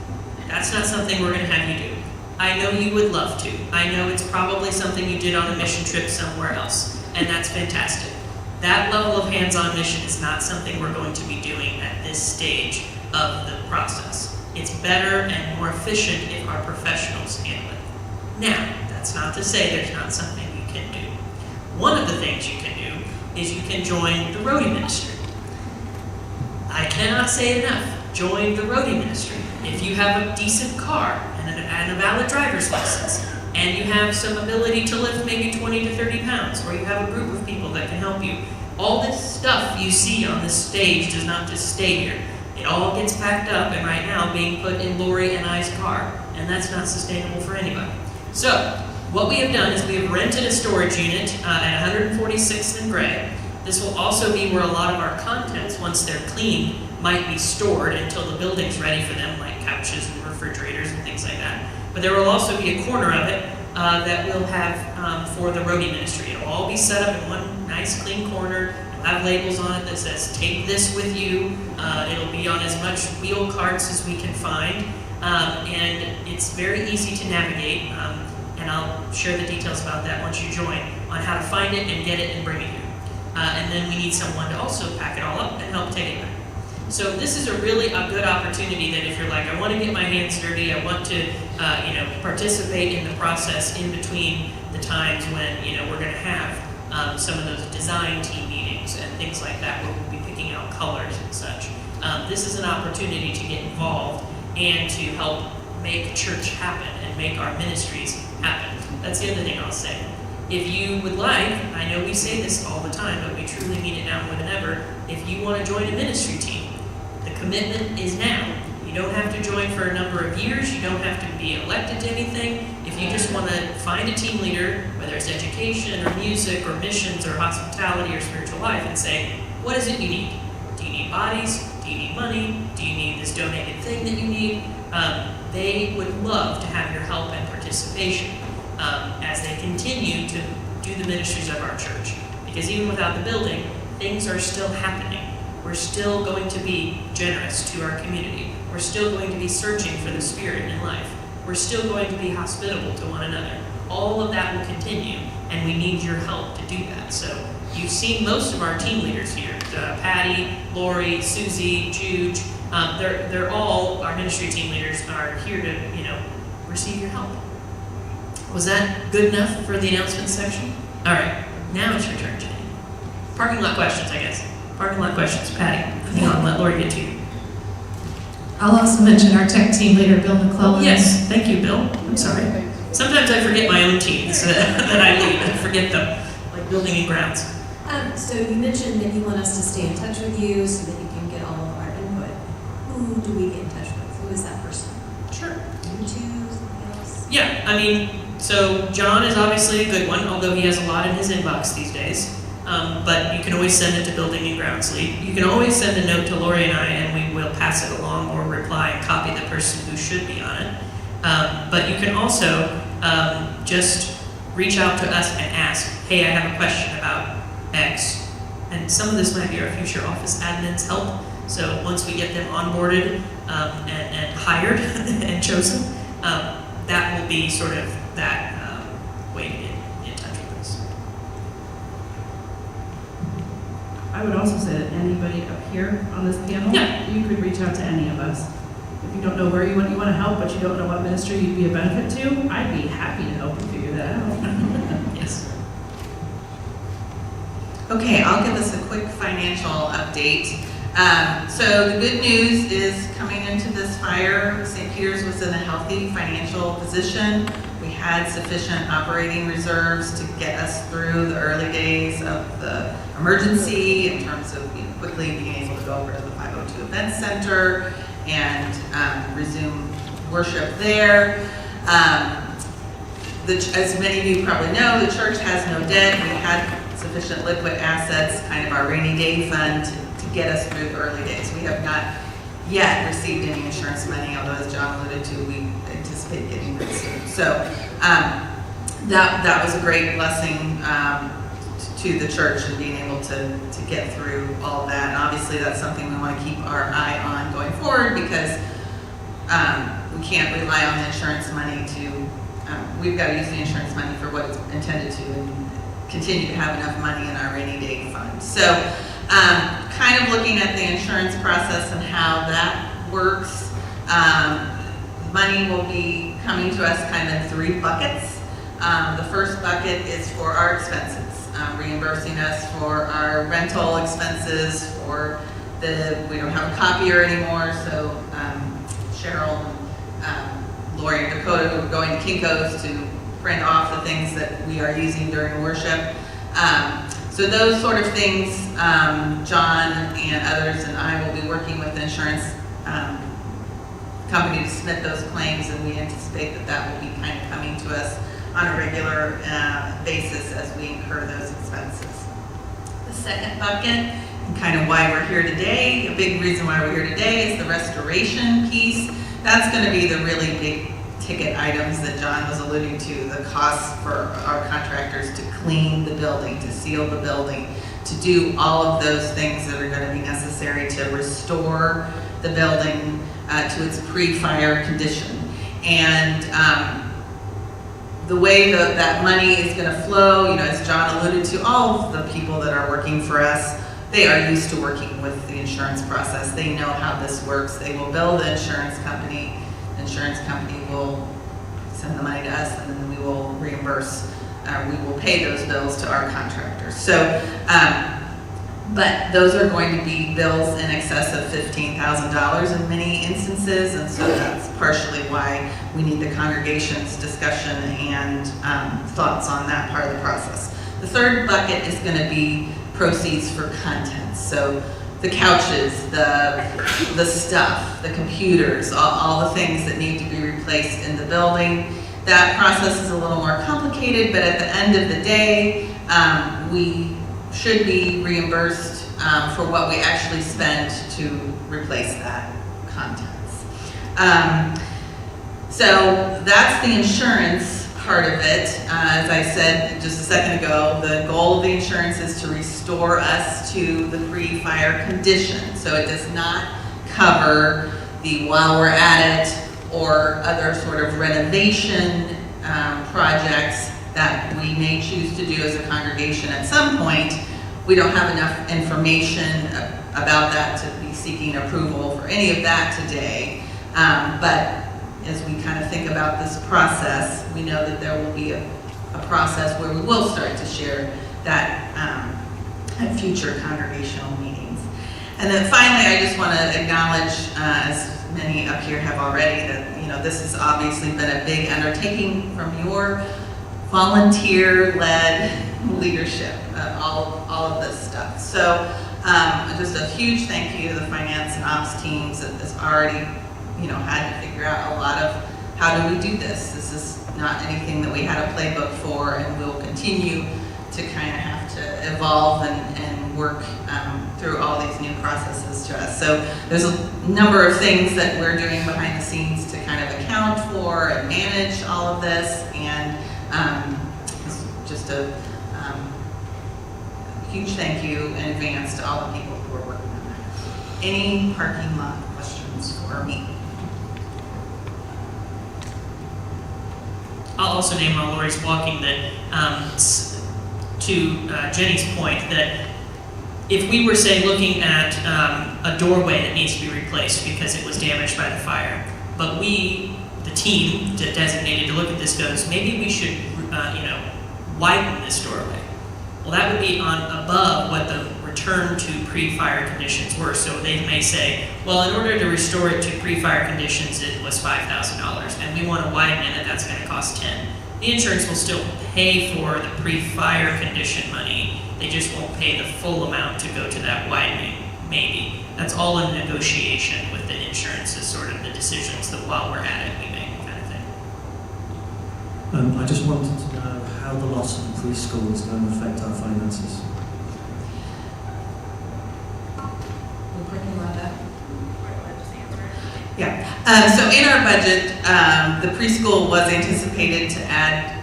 That's not something we're going to have you do. I know you would love to. I know it's probably something you did on a mission trip somewhere else, and that's fantastic. That level of hands-on mission is not something we're going to be doing at this stage of the process. It's better and more efficient if our professionals handle it. Now, that's not to say there's not something you can do. One of the things you can do is you can join the roadie ministry. I cannot say it enough. Join the roadie ministry. If you have a decent car and a valid driver's license, and you have some ability to lift maybe 20 to 30 pounds, or you have a group of people that can help you, all this stuff you see on this stage does not just stay here. It all gets packed up and right now being put in Lori and I's car, and that's not sustainable for anybody. So, what we have done is we have rented a storage unit at 146th and Gray. This will also be where a lot of our contents, once they're clean, might be stored until the building's ready for them, like couches and refrigerators and things like that. But there will also be a corner of it that we'll have for the roadie ministry. It'll all be set up in one nice clean corner. It'll have labels on it that says, take this with you. It'll be on as much wheel carts as we can find. And it's very easy to navigate. And I'll share the details about that once you join, on how to find it and get it and bring it here. And then we need someone to also pack it all up and help take it back. So this is a really good opportunity that if you're like, I want to get my hands dirty, I want to participate in the process in between the times when we're going to have some of those design team meetings and things like that where we'll be picking out colors and such. This is an opportunity to get involved and to help make church happen and make our ministries happen. That's the other thing I'll say. If you would like, I know we say this all the time, but we truly mean it now more than ever, if you want to join a ministry team, the commitment is now. You don't have to join for a number of years, you don't have to be elected to anything. If you just want to find a team leader, whether it's education or music or missions or hospitality or spiritual life, and say, what is it you need? Do you need bodies? Do you need money? Do you need this donated thing that you need? They would love to have your help and participation as they continue to do the ministries of our church. Because even without the building, things are still happening. We're still going to be generous to our community. We're still going to be searching for the Spirit in life. We're still going to be hospitable to one another. All of that will continue, and we need your help to do that. So you've seen most of our team leaders here. Patty, Lori, Susie, Juge, they're all, our ministry team leaders are here to, receive your help. Was that good enough for the announcement section? All right, now it's your turn, Jenny. Parking lot questions, I guess. Parking lot questions. Patty, I think I'll let Lori get to you. I'll also mention our tech team leader, Bill McClellan. Yes, thank you, Bill. I'm sorry. Sometimes I forget my own teams that I lead. I forget them, like building and grounds. So you mentioned that you want us to stay in touch with you so that you can get all of our input. Who do we get in touch with? Who is that person? Sure. You two, something else? Yeah, so John is obviously a good one, although he has a lot in his inbox these days. But you can always send it to Building and Grounds Lead. You can always send a note to Lori and I, and we will pass it along or reply and copy the person who should be on it. But you can also just reach out to us and ask, hey, I have a question about X. And some of this might be our future office admins' help. So once we get them onboarded and hired and chosen, that will be sort of that way to get in touch with us. I would also say that anybody up here on this panel, you could reach out to any of us. If you don't know where you want to help, but you don't know what ministry you'd be a benefit to, I'd be happy to help you figure that out. Yes. Okay, I'll give us a quick financial update. So the good news is coming into this fire, St. Peter's was in a healthy financial position. We had sufficient operating reserves to get us through the early days of the emergency in terms of quickly being able to go over to the 502 Event Center and resume worship there. As many of you probably know, the church has no debt. We had sufficient liquid assets, kind of our rainy day fund, to get us through the early days. We have not yet received any insurance money, although as John alluded to, we anticipate getting that soon. So that was a great blessing to the church and being able to get through all of that. And obviously that's something we want to keep our eye on going forward, because we can't rely on the insurance money to, we've got to use the insurance money for what it's intended to and continue to have enough money in our rainy day fund. So kind of looking at the insurance process and how that works, money will be coming to us kind of in 3 buckets. The first bucket is for our expenses, reimbursing us for our rental expenses, for we don't have a copier anymore, so Cheryl, Lori, and Dakota were going to Kinko's to print off the things that we are using during worship. So those sort of things, John and others and I will be working with the insurance company to submit those claims, and we anticipate that will be kind of coming to us on a regular basis as we incur those expenses. The second bucket, and kind of why we're here today, a big reason why we're here today, is the restoration piece. That's going to be the really big ticket items that John was alluding to, the costs for our contractors to clean the building, to seal the building, to do all of those things that are going to be necessary to restore the building to its pre-fire condition. And the way that money is going to flow, as John alluded to, all of the people that are working for us, they are used to working with the insurance process. They know how this works. They will bill the insurance company. The insurance company will send the money to us, and then we will reimburse, we will pay those bills to our contractors. So, but those are going to be bills in excess of $15,000 in many instances, and so that's partially why we need the congregation's discussion and thoughts on that part of the process. The third bucket is going to be proceeds for content. So the couches, the stuff, the computers, all the things that need to be replaced in the building. That process is a little more complicated, but at the end of the day, we should be reimbursed for what we actually spend to replace that contents. So that's the insurance part of it. As I said just a second ago, the goal of the insurance is to restore us to the pre-fire condition. So it does not cover the while we're at it or other sort of renovation projects that we may choose to do as a congregation at some point. We don't have enough information about that to be seeking approval for any of that today. But as we kind of think about this process, we know that there will be a process where we will start to share that at future congregational meetings. And then finally, I just want to acknowledge, as many up here have already, that this has obviously been a big undertaking from your volunteer-led leadership, all of this stuff. So just a huge thank you to the finance and ops teams that has already had to figure out a lot of how do we do this. This is not anything that we had a playbook for, and we'll continue to kind of have to evolve and work through all these new processes to us. So there's a number of things that we're doing behind the scenes to kind of account for and manage all of this, and it's just a huge thank you in advance to all the people who are working on that. Any parking lot questions for me? I'll also name while Lori's walking that, to Jenny's point, that if we were, say, looking at a doorway that needs to be replaced because it was damaged by the fire, but we, the team designated to look at this, goes, maybe we should, widen this doorway. Well, that would be on above what the return to pre-fire conditions were. So they may say, well, in order to restore it to pre-fire conditions, it was $5,000, and we want to widen it, and that's going to cost 10. The insurance will still pay for the pre-fire condition money. They just won't pay the full amount to go to that widening, maybe. That's all in negotiation with the insurance, is sort of the decisions that while we're at it, we make, kind of thing. I just wanted to know how the loss of the preschool is going to affect our finances. Yeah, so in our budget, the preschool was anticipated to add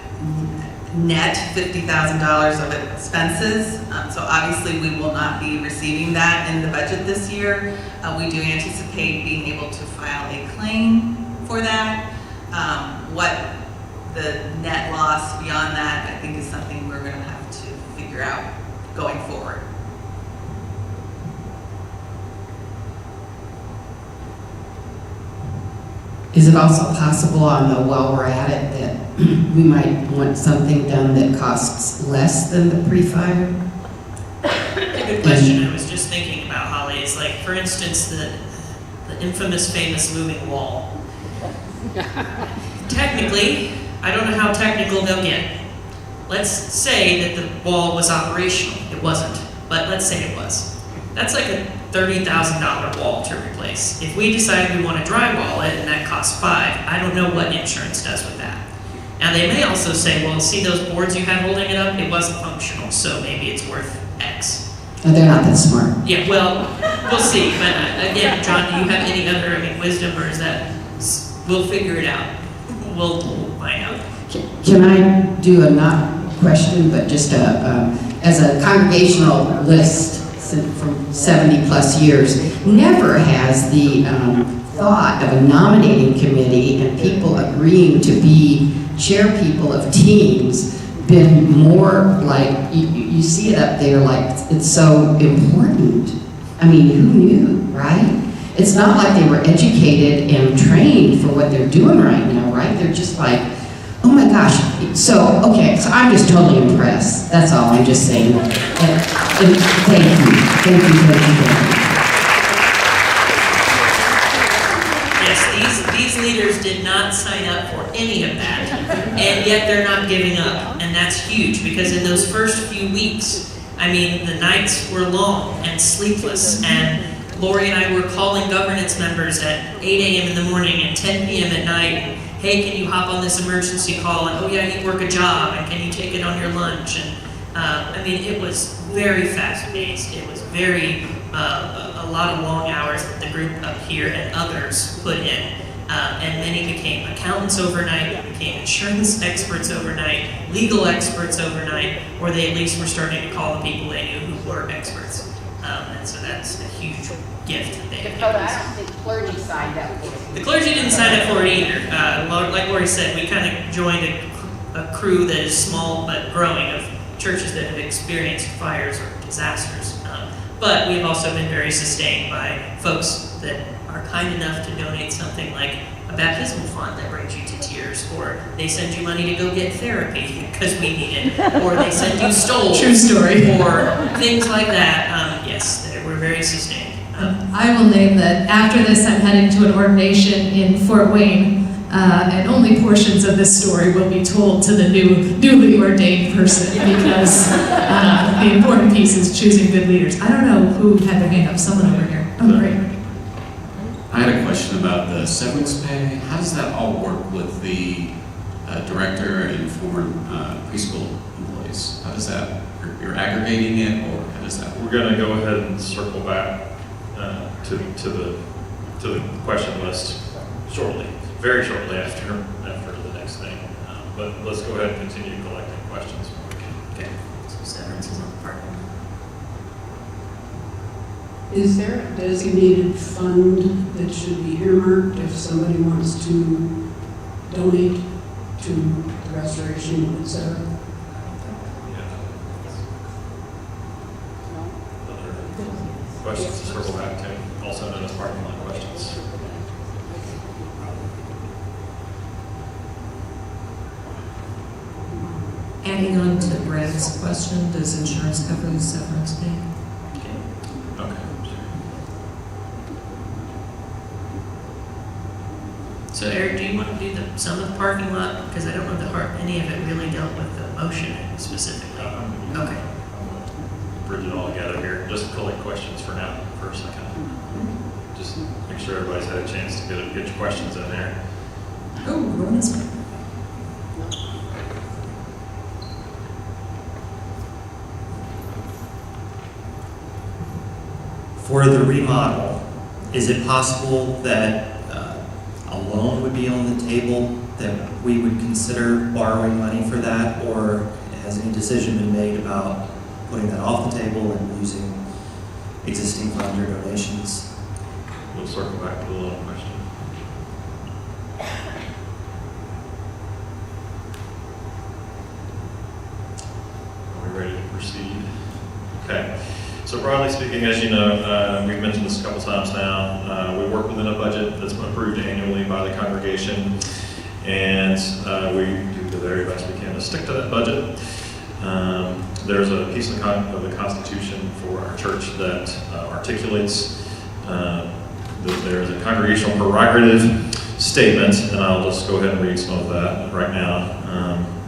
net $50,000 of expenses. So obviously we will not be receiving that in the budget this year. We do anticipate being able to file a claim for that. What the net loss beyond that, I think, is something we're gonna have to figure out going forward. Is it also possible, while we're at it, that we might want something done that costs less than the pre-fire? Good question. I was just thinking about, Holly, is like, for instance, the infamous famous moving wall. Technically, I don't know how technical they'll get. Let's say that the wall was operational. It wasn't, but let's say it was. That's like a $30,000 wall to replace. If we decide we want to drywall it and that costs $5,000, I don't know what insurance does with that. Now they may also say, well, see those boards you had holding it up? It wasn't functional, so maybe it's worth X. Oh, they're not that smart. Yeah, well, we'll see. But again, John, do you have any other, wisdom, or is that, we'll figure it out. We'll find out. Can I do a not question, but just as a congregational list from 70 plus years, never has the thought of a nominating committee and people agreeing to be chair people of teams been more like, you see it up there like it's so important. I mean, who knew, right? It's not like they were educated and trained for what they're doing right now, right? They're just like, oh my gosh. So, okay, so I'm just totally impressed. That's all I'm just saying. And thank you. Thank you. Yes, these leaders did not sign up for any of that, and yet they're not giving up, and that's huge, because in those first few weeks, the nights were long and sleepless, and Lori and I were calling governance members at 8 a.m. in the morning and 10 p.m. at night, and, hey, can you hop on this emergency call, and oh yeah, you work a job, and can you take it on your lunch, and it was very fast-paced. It was very, a lot of long hours that the group up here and others put in. And many became accountants overnight, became insurance experts overnight, legal experts overnight, or they at least were starting to call the people they knew who were experts. And so that's a huge gift that they have. Dakota, I don't think clergy signed up for it. The clergy didn't sign up for it either. Like Lori said, we kind of joined a crew that is small but growing of churches that have experienced fires or disasters. But we've also been very sustained by folks that are kind enough to donate something like a baptismal fund that brings you to tears, or they send you money to go get therapy because we need it, or they send you stoles. True story. Or things like that. Yes, we're very sustained. I will name that after this I'm heading to an ordination in Fort Wayne, and only portions of this story will be told to the newly ordained person, because the important piece is choosing good leaders. I don't know who had their hand up, someone over here. Oh, great. I had a question about the severance pay. How does that all work with the director and former preschool employees? How does that, you're aggregating it, or how does that work? We're going to go ahead and circle back to the question list shortly, very shortly after the next thing. But let's go ahead and continue collecting questions. Okay, so severance is on the parking lot. Is there a designated fund that should be earmarked if somebody wants to donate to the restoration, et cetera? Other questions to circle back to, also known as parking lot questions. Adding on to Brad's question, does insurance cover the severance pay? Okay. So Eric, do you want to do some of the parking lot? Because I don't know that any of it really dealt with the motion specifically. Okay. Bridge it all together here. Just collect questions for now, for a second. Just make sure everybody's had a chance to get your questions in there. Oh, going this way. For the remodel, is it possible that a loan would be on the table, that we would consider borrowing money for that, or has any decision been made about putting that off the table and using existing funds or donations? We'll circle back to the loan question. Are we ready to proceed? Okay. So broadly speaking, as you know, we've mentioned this a couple times now, we work within a budget that's been approved annually by the congregation, and we do the very best we can to stick to that budget. There's a piece of the Constitution for our church that articulates that there's a congregational prerogative statement, and I'll just go ahead and read some of that right now,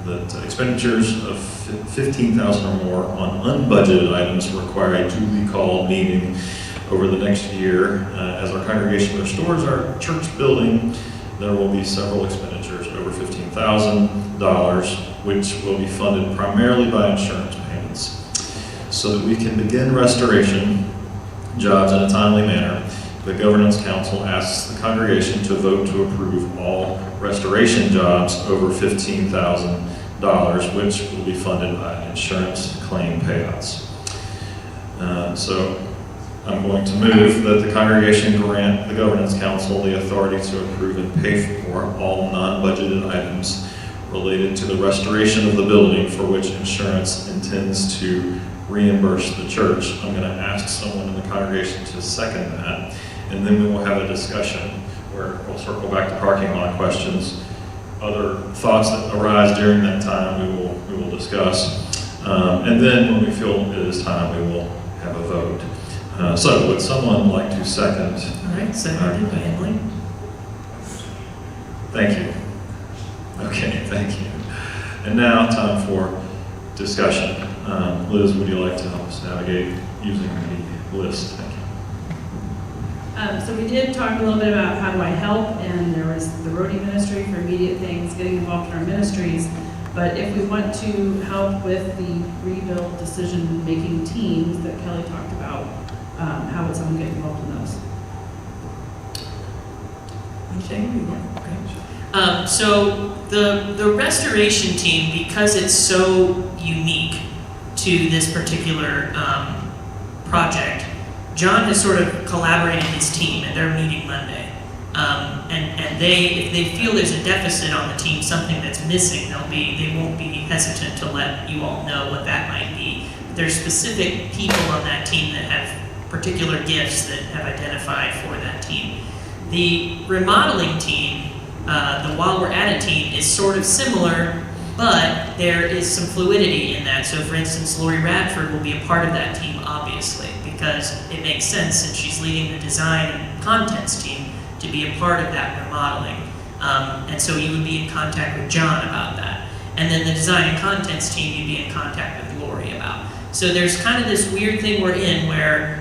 that expenditures of $15,000 or more on unbudgeted items require a duly called meeting over the next year. As our congregation restores our church building, there will be several expenditures over $15,000, which will be funded primarily by insurance payments. So that we can begin restoration jobs in a timely manner, the Governance Council asks the congregation to vote to approve all restoration jobs over $15,000, which will be funded by insurance claim payouts. So I'm going to move that the congregation grant the Governance Council the authority to approve and pay for all non-budgeted items related to the restoration of the building for which insurance intends to reimburse the church. I'm going to ask someone in the congregation to second that, and then we will have a discussion where we'll circle back to parking lot questions. Other thoughts that arise during that time we will discuss. And then when we feel it is time, we will have a vote. So would someone like to second? All right, seconded by Emily. Thank you. Okay, thank you. And now time for discussion. Liz, would you like to help us navigate using the list? Thank you. So we did talk a little bit about how do I help, and there was the roadie ministry for immediate things, getting involved in our ministries. But if we want to help with the rebuild decision-making teams that Kelly talked about, how would someone get involved in those? So the restoration team, because it's so unique to this particular project, John has sort of collaborated his team, and they're meeting Monday. And if they feel there's a deficit on the team, something that's missing, they won't be hesitant to let you all know what that might be. There's specific people on that team that have particular gifts that have identified for that team. The remodeling team, the While We're At It team, is sort of similar, but there is some fluidity in that. So for instance, Lori Radford will be a part of that team, obviously, because it makes sense since she's leading the design and contents team to be a part of that remodeling. And so you would be in contact with John about that. And then the design and contents team, you'd be in contact with Lori about. So there's kind of this weird thing we're in where,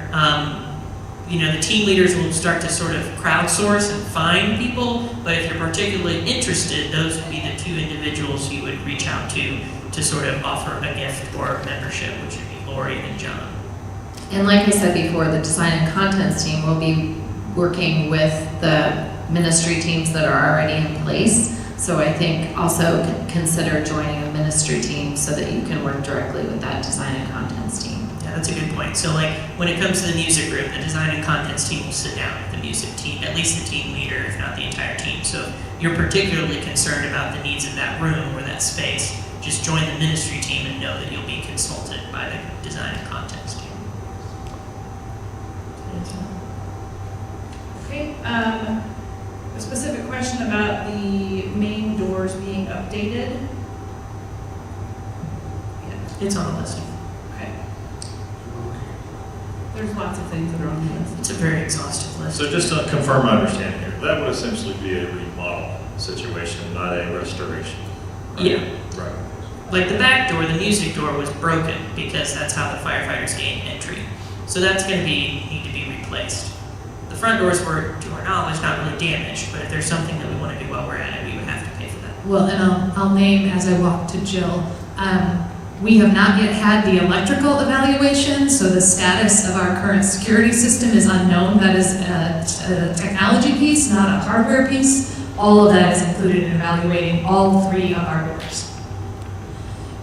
the team leaders will start to sort of crowdsource and find people, but if you're particularly interested, those would be the two individuals you would reach out to sort of offer a gift or membership, which would be Lori and John. And like I said before, the design and contents team will be working with the ministry teams that are already in place. So I think also consider joining a ministry team so that you can work directly with that design and contents team. Yeah, that's a good point. So like when it comes to the music group, the design and contents team will sit down with the music team, at least the team leader, if not the entire team. So if you're particularly concerned about the needs of that room or that space, just join the ministry team and know that you'll be consulted by the design and contents team. Okay, a specific question about the main doors being updated. Yeah. It's on the list. Okay. There's lots of things that are on the list. It's a very exhaustive list. So just to confirm my understanding here, That would essentially be a remodel situation, not a restoration. Yeah. Right. Like the back door, the music door was broken because that's how the firefighters gained entry. So that's going to need to be replaced. The front doors were, to our knowledge, not really damaged, but if there's something that we want to do while we're at it, we would have to pay for that. Well, and I'll name as I walk to Jill. We have not yet had the electrical evaluation, so the status of our current security system is unknown. That is a technology piece, not a hardware piece. All of that is included in evaluating all 3 of our doors.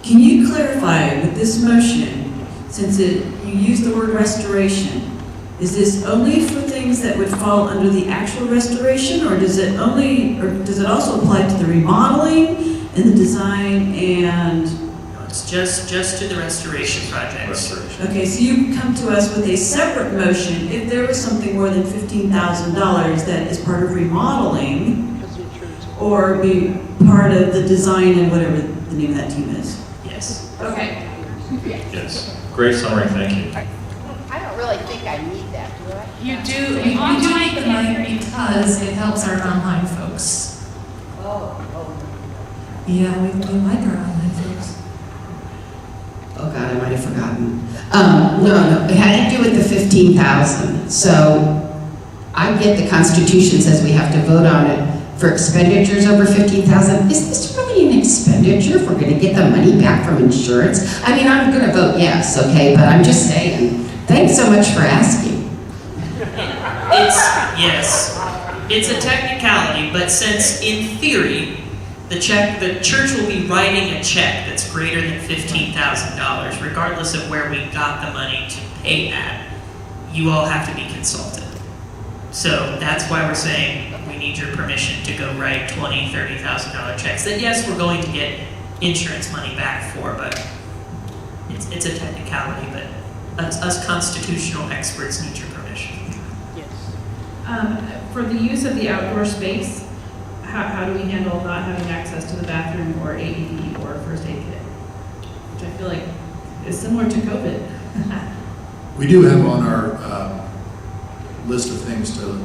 Can you clarify with this motion, since you use the word restoration, is this only for things that would fall under the actual restoration, or does it also apply to the remodeling and the design and? No, it's just to the restoration projects. Okay, so you come to us with a separate motion if there was something more than $15,000 that is part of remodeling or be part of the design and whatever the name of that team is. Yes. Okay. Yes. Great summary, thank you. I don't really think I need that, do I? You do need the money because it helps our online folks. Oh. Yeah, we like our online folks. Oh God, I might have forgotten. No, it had to do with the 15,000. So I get the Constitution says we have to vote on it for expenditures over 15,000. Is this really an expenditure if we're going to get the money back from insurance? I mean, I'm going to vote yes, okay, but I'm just saying. Thanks so much for asking. It's a technicality, but since in theory, the church will be writing a check that's greater than $15,000, regardless of where we got the money to pay at, you all have to be consulted. So that's why we're saying we need your permission to go write $20,000, $30,000 checks that yes, we're going to get insurance money back for, but it's a technicality, but us constitutional experts need your permission. Yes. For the use of the outdoor space, how do we handle not having access to the bathroom or AED or first aid kit? Which I feel like is similar to COVID. We do have on our list of things to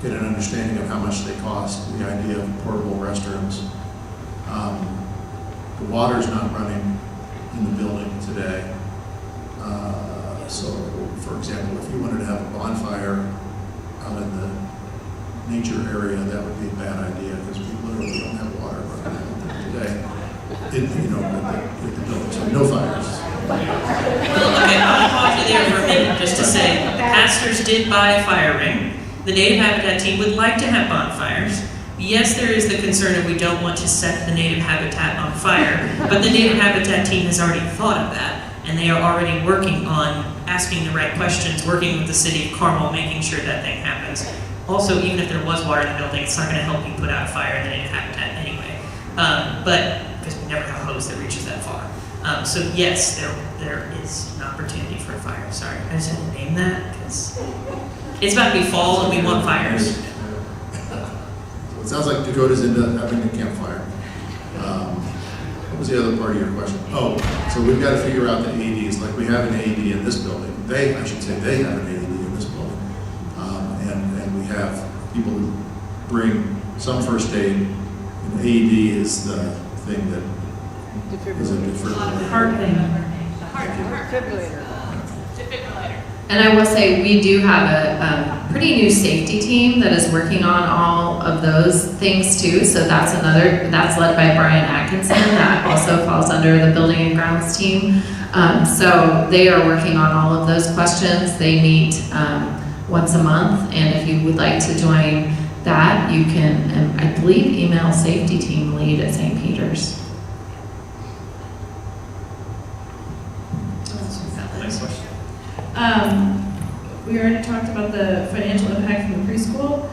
get an understanding of how much they cost, the idea of portable restrooms. The water's not running in the building today. So, for example, if you wanted to have a bonfire out in the nature area, that would be a bad idea because we literally don't have water running today. With the building, so no fires. Well, okay, I'll pause you there for a minute just to say, pastors did buy a fire ring. The Native Habitat team would like to have bonfires. Yes, there is the concern of we don't want to set the native habitat on fire, but the Native Habitat team has already thought of that, and they are already working on asking the right questions, working with the city of Carmel, making sure that thing happens. Also, even if there was water in the building, it's not going to help you put out a fire in the native habitat anyway. But because we never have a hose that reaches that far. So yes, there is an opportunity for a fire. Sorry, I just had to name that because it's about to be fall and we want fires. It sounds like Dakota's into having a campfire. What was the other part of your question? Oh, so we've got to figure out the AEDs. Like we have an AED in this building. They have an AED in this building. And we have people who bring some first aid. And AED is the thing that is a defibrillator. Hard thing. Defibrillator. And I will say, we do have a pretty new safety team that is working on all of those things too. So that's led by Brian Atkinson, that also falls under the building and grounds team. So they are working on all of those questions. They meet once a month, and if you would like to join that, you can, I believe, email safety team lead at St. Peter's. Next question. We already talked about the financial impact from the preschool.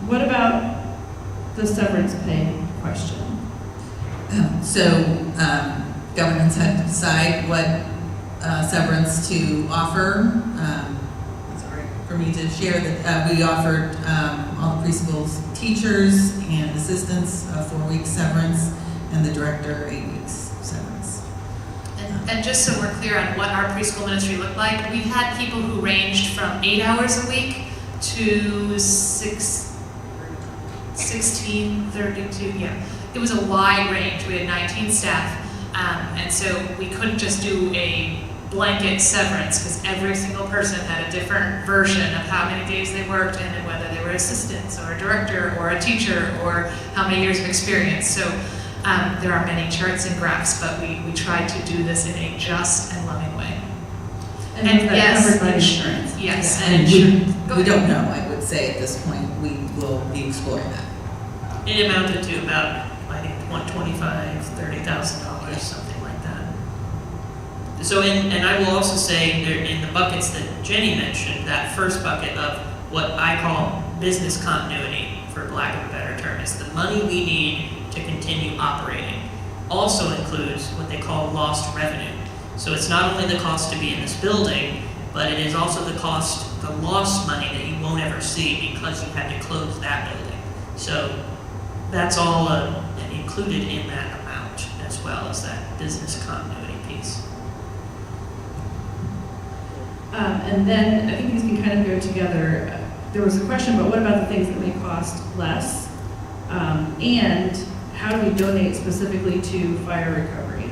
What about the severance pay question? Governance had to decide what severance to offer. Sorry for me to share that we offered all the preschool's teachers and assistants 4 weeks severance, and the director 8 weeks severance. And just so we're clear on what our preschool ministry looked like, we've had people who ranged from 8 hours a week to 1632, yeah. It was a wide range. We had 19 staff, and so we couldn't just do a blanket severance because every single person had a different version of how many days they worked and then whether they were assistants or a director or a teacher or how many years of experience. So there are many charts and graphs, but we tried to do this in a just and loving way. And yes, covered by insurance. Yes, And and insurance. we don't know, I would say at this point, we will be exploring that. It amounted to about, I think, $125,000, $30,000, something like that. So, and I will also say, there, in the buckets that Jenny mentioned, that first bucket of what I call business continuity, for lack of a better term, is the money we need to continue operating, also includes what they call lost revenue. So it's not only the cost to be in this building, but it is also the cost, the lost money that you won't ever see because you had to close that building. So that's all included in that amount, as well as that business continuity piece. And then I think these can kind of go together. There was a question, but what about the things that may cost less? And how do we donate specifically to fire recovery?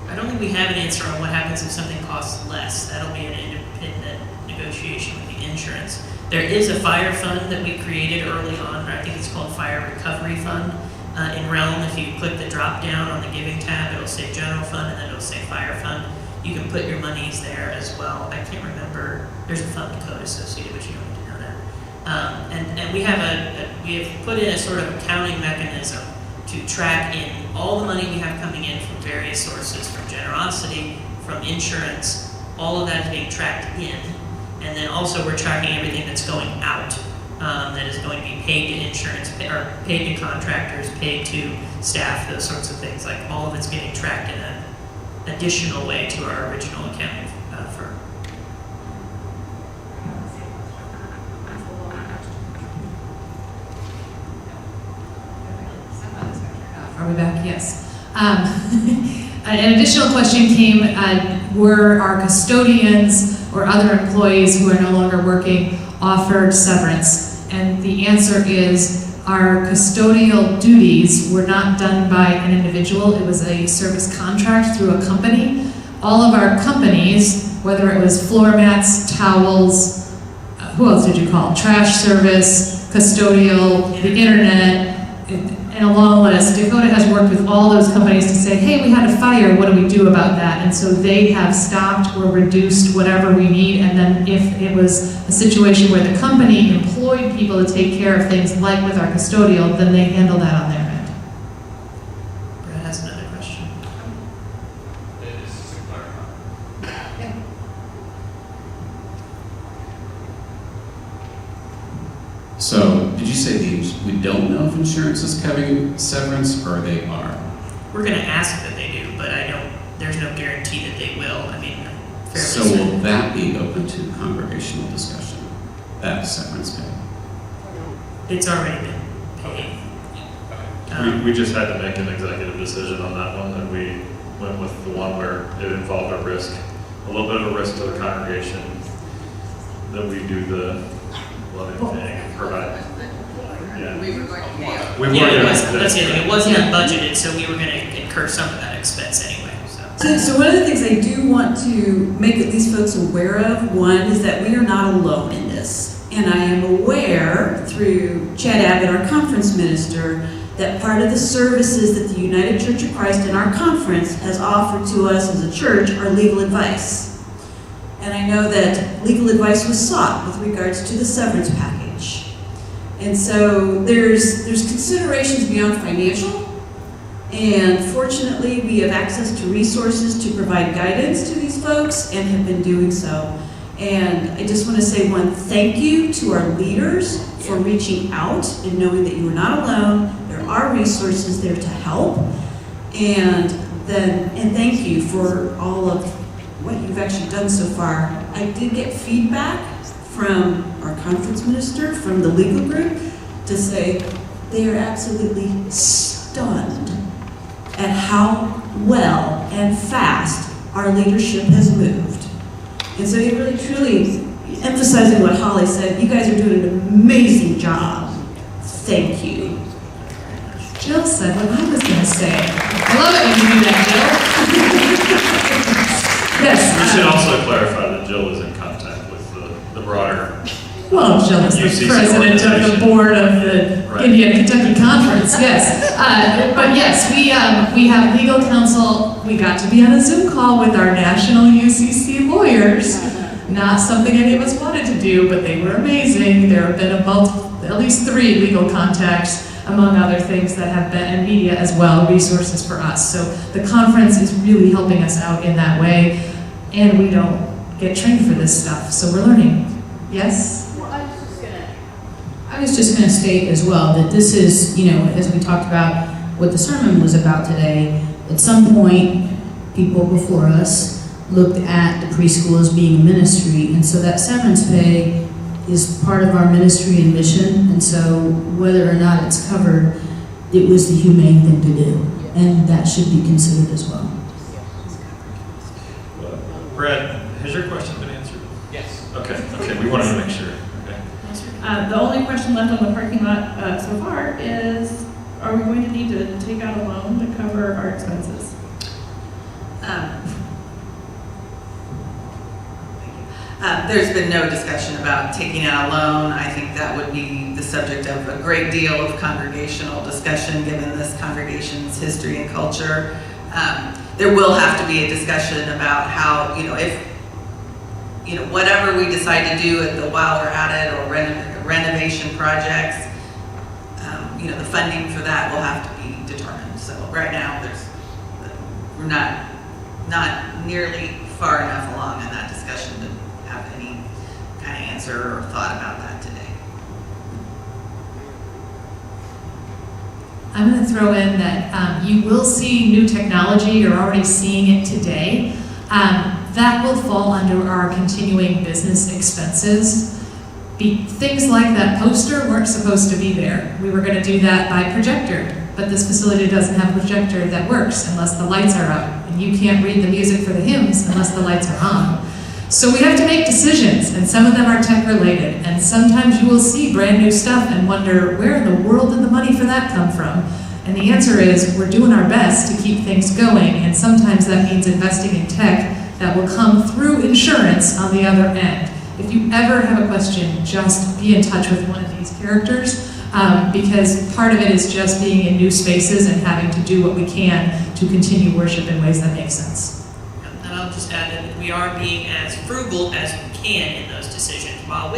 I don't think we have an answer on what happens if something costs less. That'll be an independent negotiation with the insurance. There is a fire fund that we created early on. I think it's called Fire Recovery Fund. In Realm, if you click the drop down on the Giving tab, it'll say General Fund and then it'll say Fire Fund. You can put your monies there as well. I can't remember. There's a fund code associated, but you don't need to know that. And we have we have put in a sort of accounting mechanism to track in all the money we have coming in from various sources, from generosity, from insurance. All of that is being tracked in. And then also we're tracking everything that's going out, that is going to be paid to insurance, or paid to contractors, paid to staff, those sorts of things. Like all of it's getting tracked in an additional way to our original accounting firm. Are we back? Yes. An additional question came, were our custodians or other employees who are no longer working offered severance? And the answer is our custodial duties were not done by an individual. It was a service contract through a company. All of our companies, whether it was floor mats, towels, who else did you call? Trash service, custodial, the internet, and a long list. Dakota has worked with all those companies to say, hey, we had a fire, what do we do about that? And so they have stopped or reduced whatever we need, and then if it was a situation where the company employed people to take care of things like with our custodial, then they handle that on their end. Brad has another question. So, did you say we don't know if insurance is covering severance, or they are? We're going to ask that they do, but there's no guarantee that they will. I mean, fairly So certain. will that be open to congregational discussion, that severance pay? It's already been paid. We just had to make an executive decision on that one, and we went with the one where it involved a risk, a little bit of a risk to the congregation, that we do the loving thing and provide. Yeah. We were going to pay out. We were Yeah, gonna- that's the other thing. It wasn't budgeted, so we were going to incur some of that expense anyway. So one of the things I do want to make these folks aware of, one, is that we are not alone in this. And I am aware through Chad Abbott, our conference minister, that part of the services that the United Church of Christ and our conference has offered to us as a church are legal advice. And I know that legal advice was sought with regards to the severance package. And so there's considerations beyond financial. And fortunately, we have access to resources to provide guidance to these folks and have been doing so. And I just want to say one thank you to our leaders for reaching out and knowing that you are not alone. There are resources there to help. And thank you for all of what you've actually done so far. I did get feedback from our conference minister, from the legal group, to say they are absolutely stunned at how well and fast our leadership has moved. And so it really truly, emphasizing what Holly said, you guys are doing an amazing job. Thank you. Jill said what I was going to say. I love it when you do that, Jill. Yes. We should also clarify that Jill is in contact with the broader. Well, Jill is the UCC president of the organization. board of the Right. Indiana Kentucky Conference, yes. But yes, we have legal counsel. We got to be on a Zoom call with our national UCC lawyers. Not something any of us wanted to do, but they were amazing. There have been at least 3 legal contacts, among other things that have been, and media as well, resources for us. So the conference is really helping us out in that way, and we don't get trained for this stuff, so we're learning. Yes? I was just going to state as well that this is, as we talked about what the sermon was about today, at some point, people before us looked at the preschool as being a ministry, and so that severance pay is part of our ministry and mission, and so whether or not it's covered, it was the humane thing to do, and that should be considered as well. Brad, has your question been answered? Yes. Okay, we wanted to make sure. Okay. The only question left on the parking lot so far is, are we going to need to take out a loan to cover our expenses? There's been no discussion about taking out a loan. I think that would be the subject of a great deal of congregational discussion, given this congregation's history and culture. There will have to be a discussion about how, if whatever we decide to do while we're at it, or renovation projects, the funding for that will have to be determined. So right now, we're not nearly far enough along in that discussion to have any kind of answer or thought about that today. I'm going to throw in that you will see new technology. You're already seeing it today. That will fall under our continuing business expenses. Things like that poster weren't supposed to be there. We were going to do that by projector, but this facility doesn't have a projector that works unless the lights are up, and you can't read the music for the hymns unless the lights are on. So we have to make decisions, and some of them are tech related, and sometimes you will see brand new stuff and wonder, where in the world did the money for that come from? And the answer is, we're doing our best to keep things going, and sometimes that means investing in tech that will come through insurance on the other end. If you ever have a question, just be in touch with one of these characters, because part of it is just being in new spaces and having to do what we can to continue worship in ways that make sense. And I'll just add that we are being as frugal as we can in those decisions, while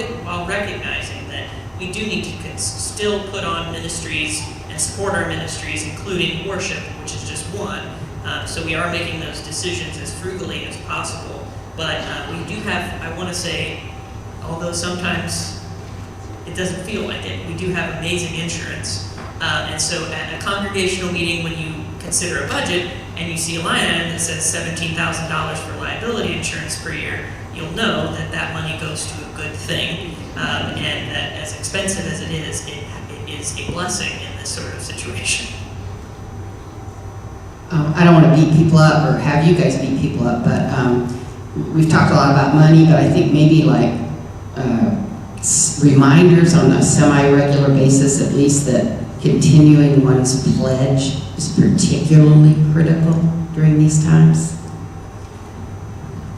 recognizing that we do need to still put on ministries and support our ministries, including worship, which is just one. So we are making those decisions as frugally as possible. But we do have, I want to say, although sometimes it doesn't feel like it, we do have amazing insurance. And so at a congregational meeting, when you consider a budget and you see a line item that says $17,000 for liability insurance per year, you'll know that that money goes to a good thing. And that as expensive as it is a blessing in this sort of situation. I don't want to beat people up or have you guys beat people up, but we've talked a lot about money, but I think maybe like reminders on a semi-regular basis, at least, that continuing one's pledge is particularly critical during these times.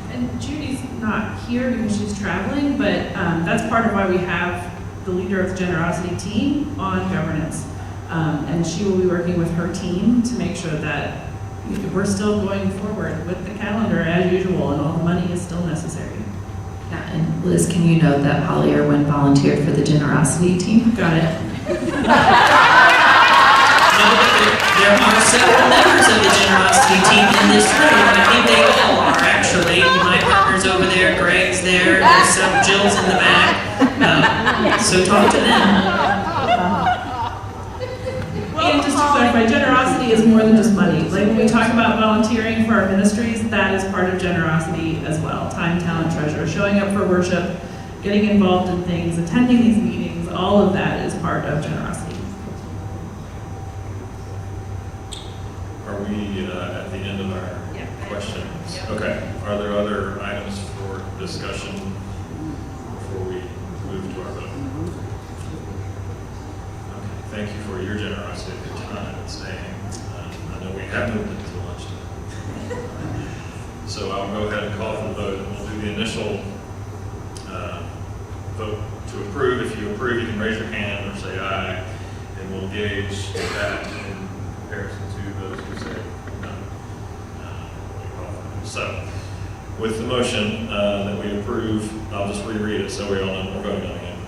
And Judy's not here because she's traveling, but that's part of why we have the leader of the generosity team on governance. And she will be working with her team to make sure that we're still going forward with the calendar as usual, and all the money is still necessary. Yeah, and Liz, can you note that Holly Irwin volunteered for the generosity team? Got it. There are several members of the generosity team in this room. I think they all are, actually. My partner's over there, Greg's there, there's some Jill's in the back. So talk to them. And just to clarify, generosity is more than just money. Like when we talk about volunteering for our ministries, that is part of generosity as well. Time, talent, treasure, showing up for worship, getting involved in things, attending these meetings, all of that is part of generosity. Are we at the end of our questions? Okay. Are there other items for discussion? before we move to our vote? Okay, thank you for your generosity of your time and staying. I know we have moved into lunchtime. So I'll go ahead and call for the vote, and we'll do the initial vote to approve. If you approve, you can raise your hand or say aye, and we'll gauge that in comparison to those who say no. So, with the motion that we approve, I'll just reread it so we all know what we're voting on again.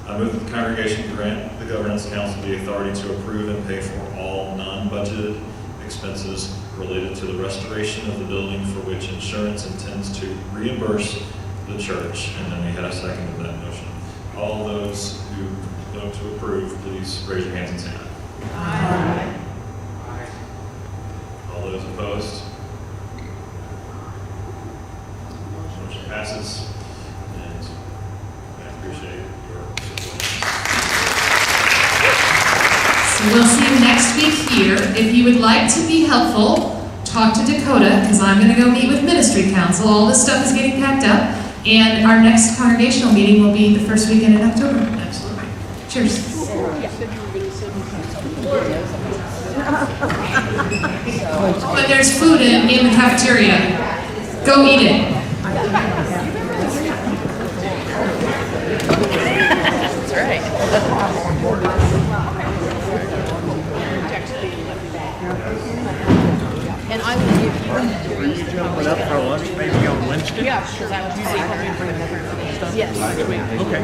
I move that the congregation grant the governance council the authority to approve and pay for all non-budgeted expenses related to the restoration of the building for which insurance intends to reimburse the church. And then we had a second to that motion. All those who vote to approve, please raise your hands and say aye. Aye. All those opposed? Motion passes, and I appreciate your support. So we'll see you next week here. If you would like to be helpful, talk to Dakota, because I'm going to go meet with Ministry Council. All this stuff is getting packed up, and our next congregational meeting will be the first weekend in October. Absolutely. Cheers. But there's food in the cafeteria. Go eat it. That's right. And I will give you. Are you jumping up for lunch maybe on Wednesday? Yeah, sure. Yes. Okay.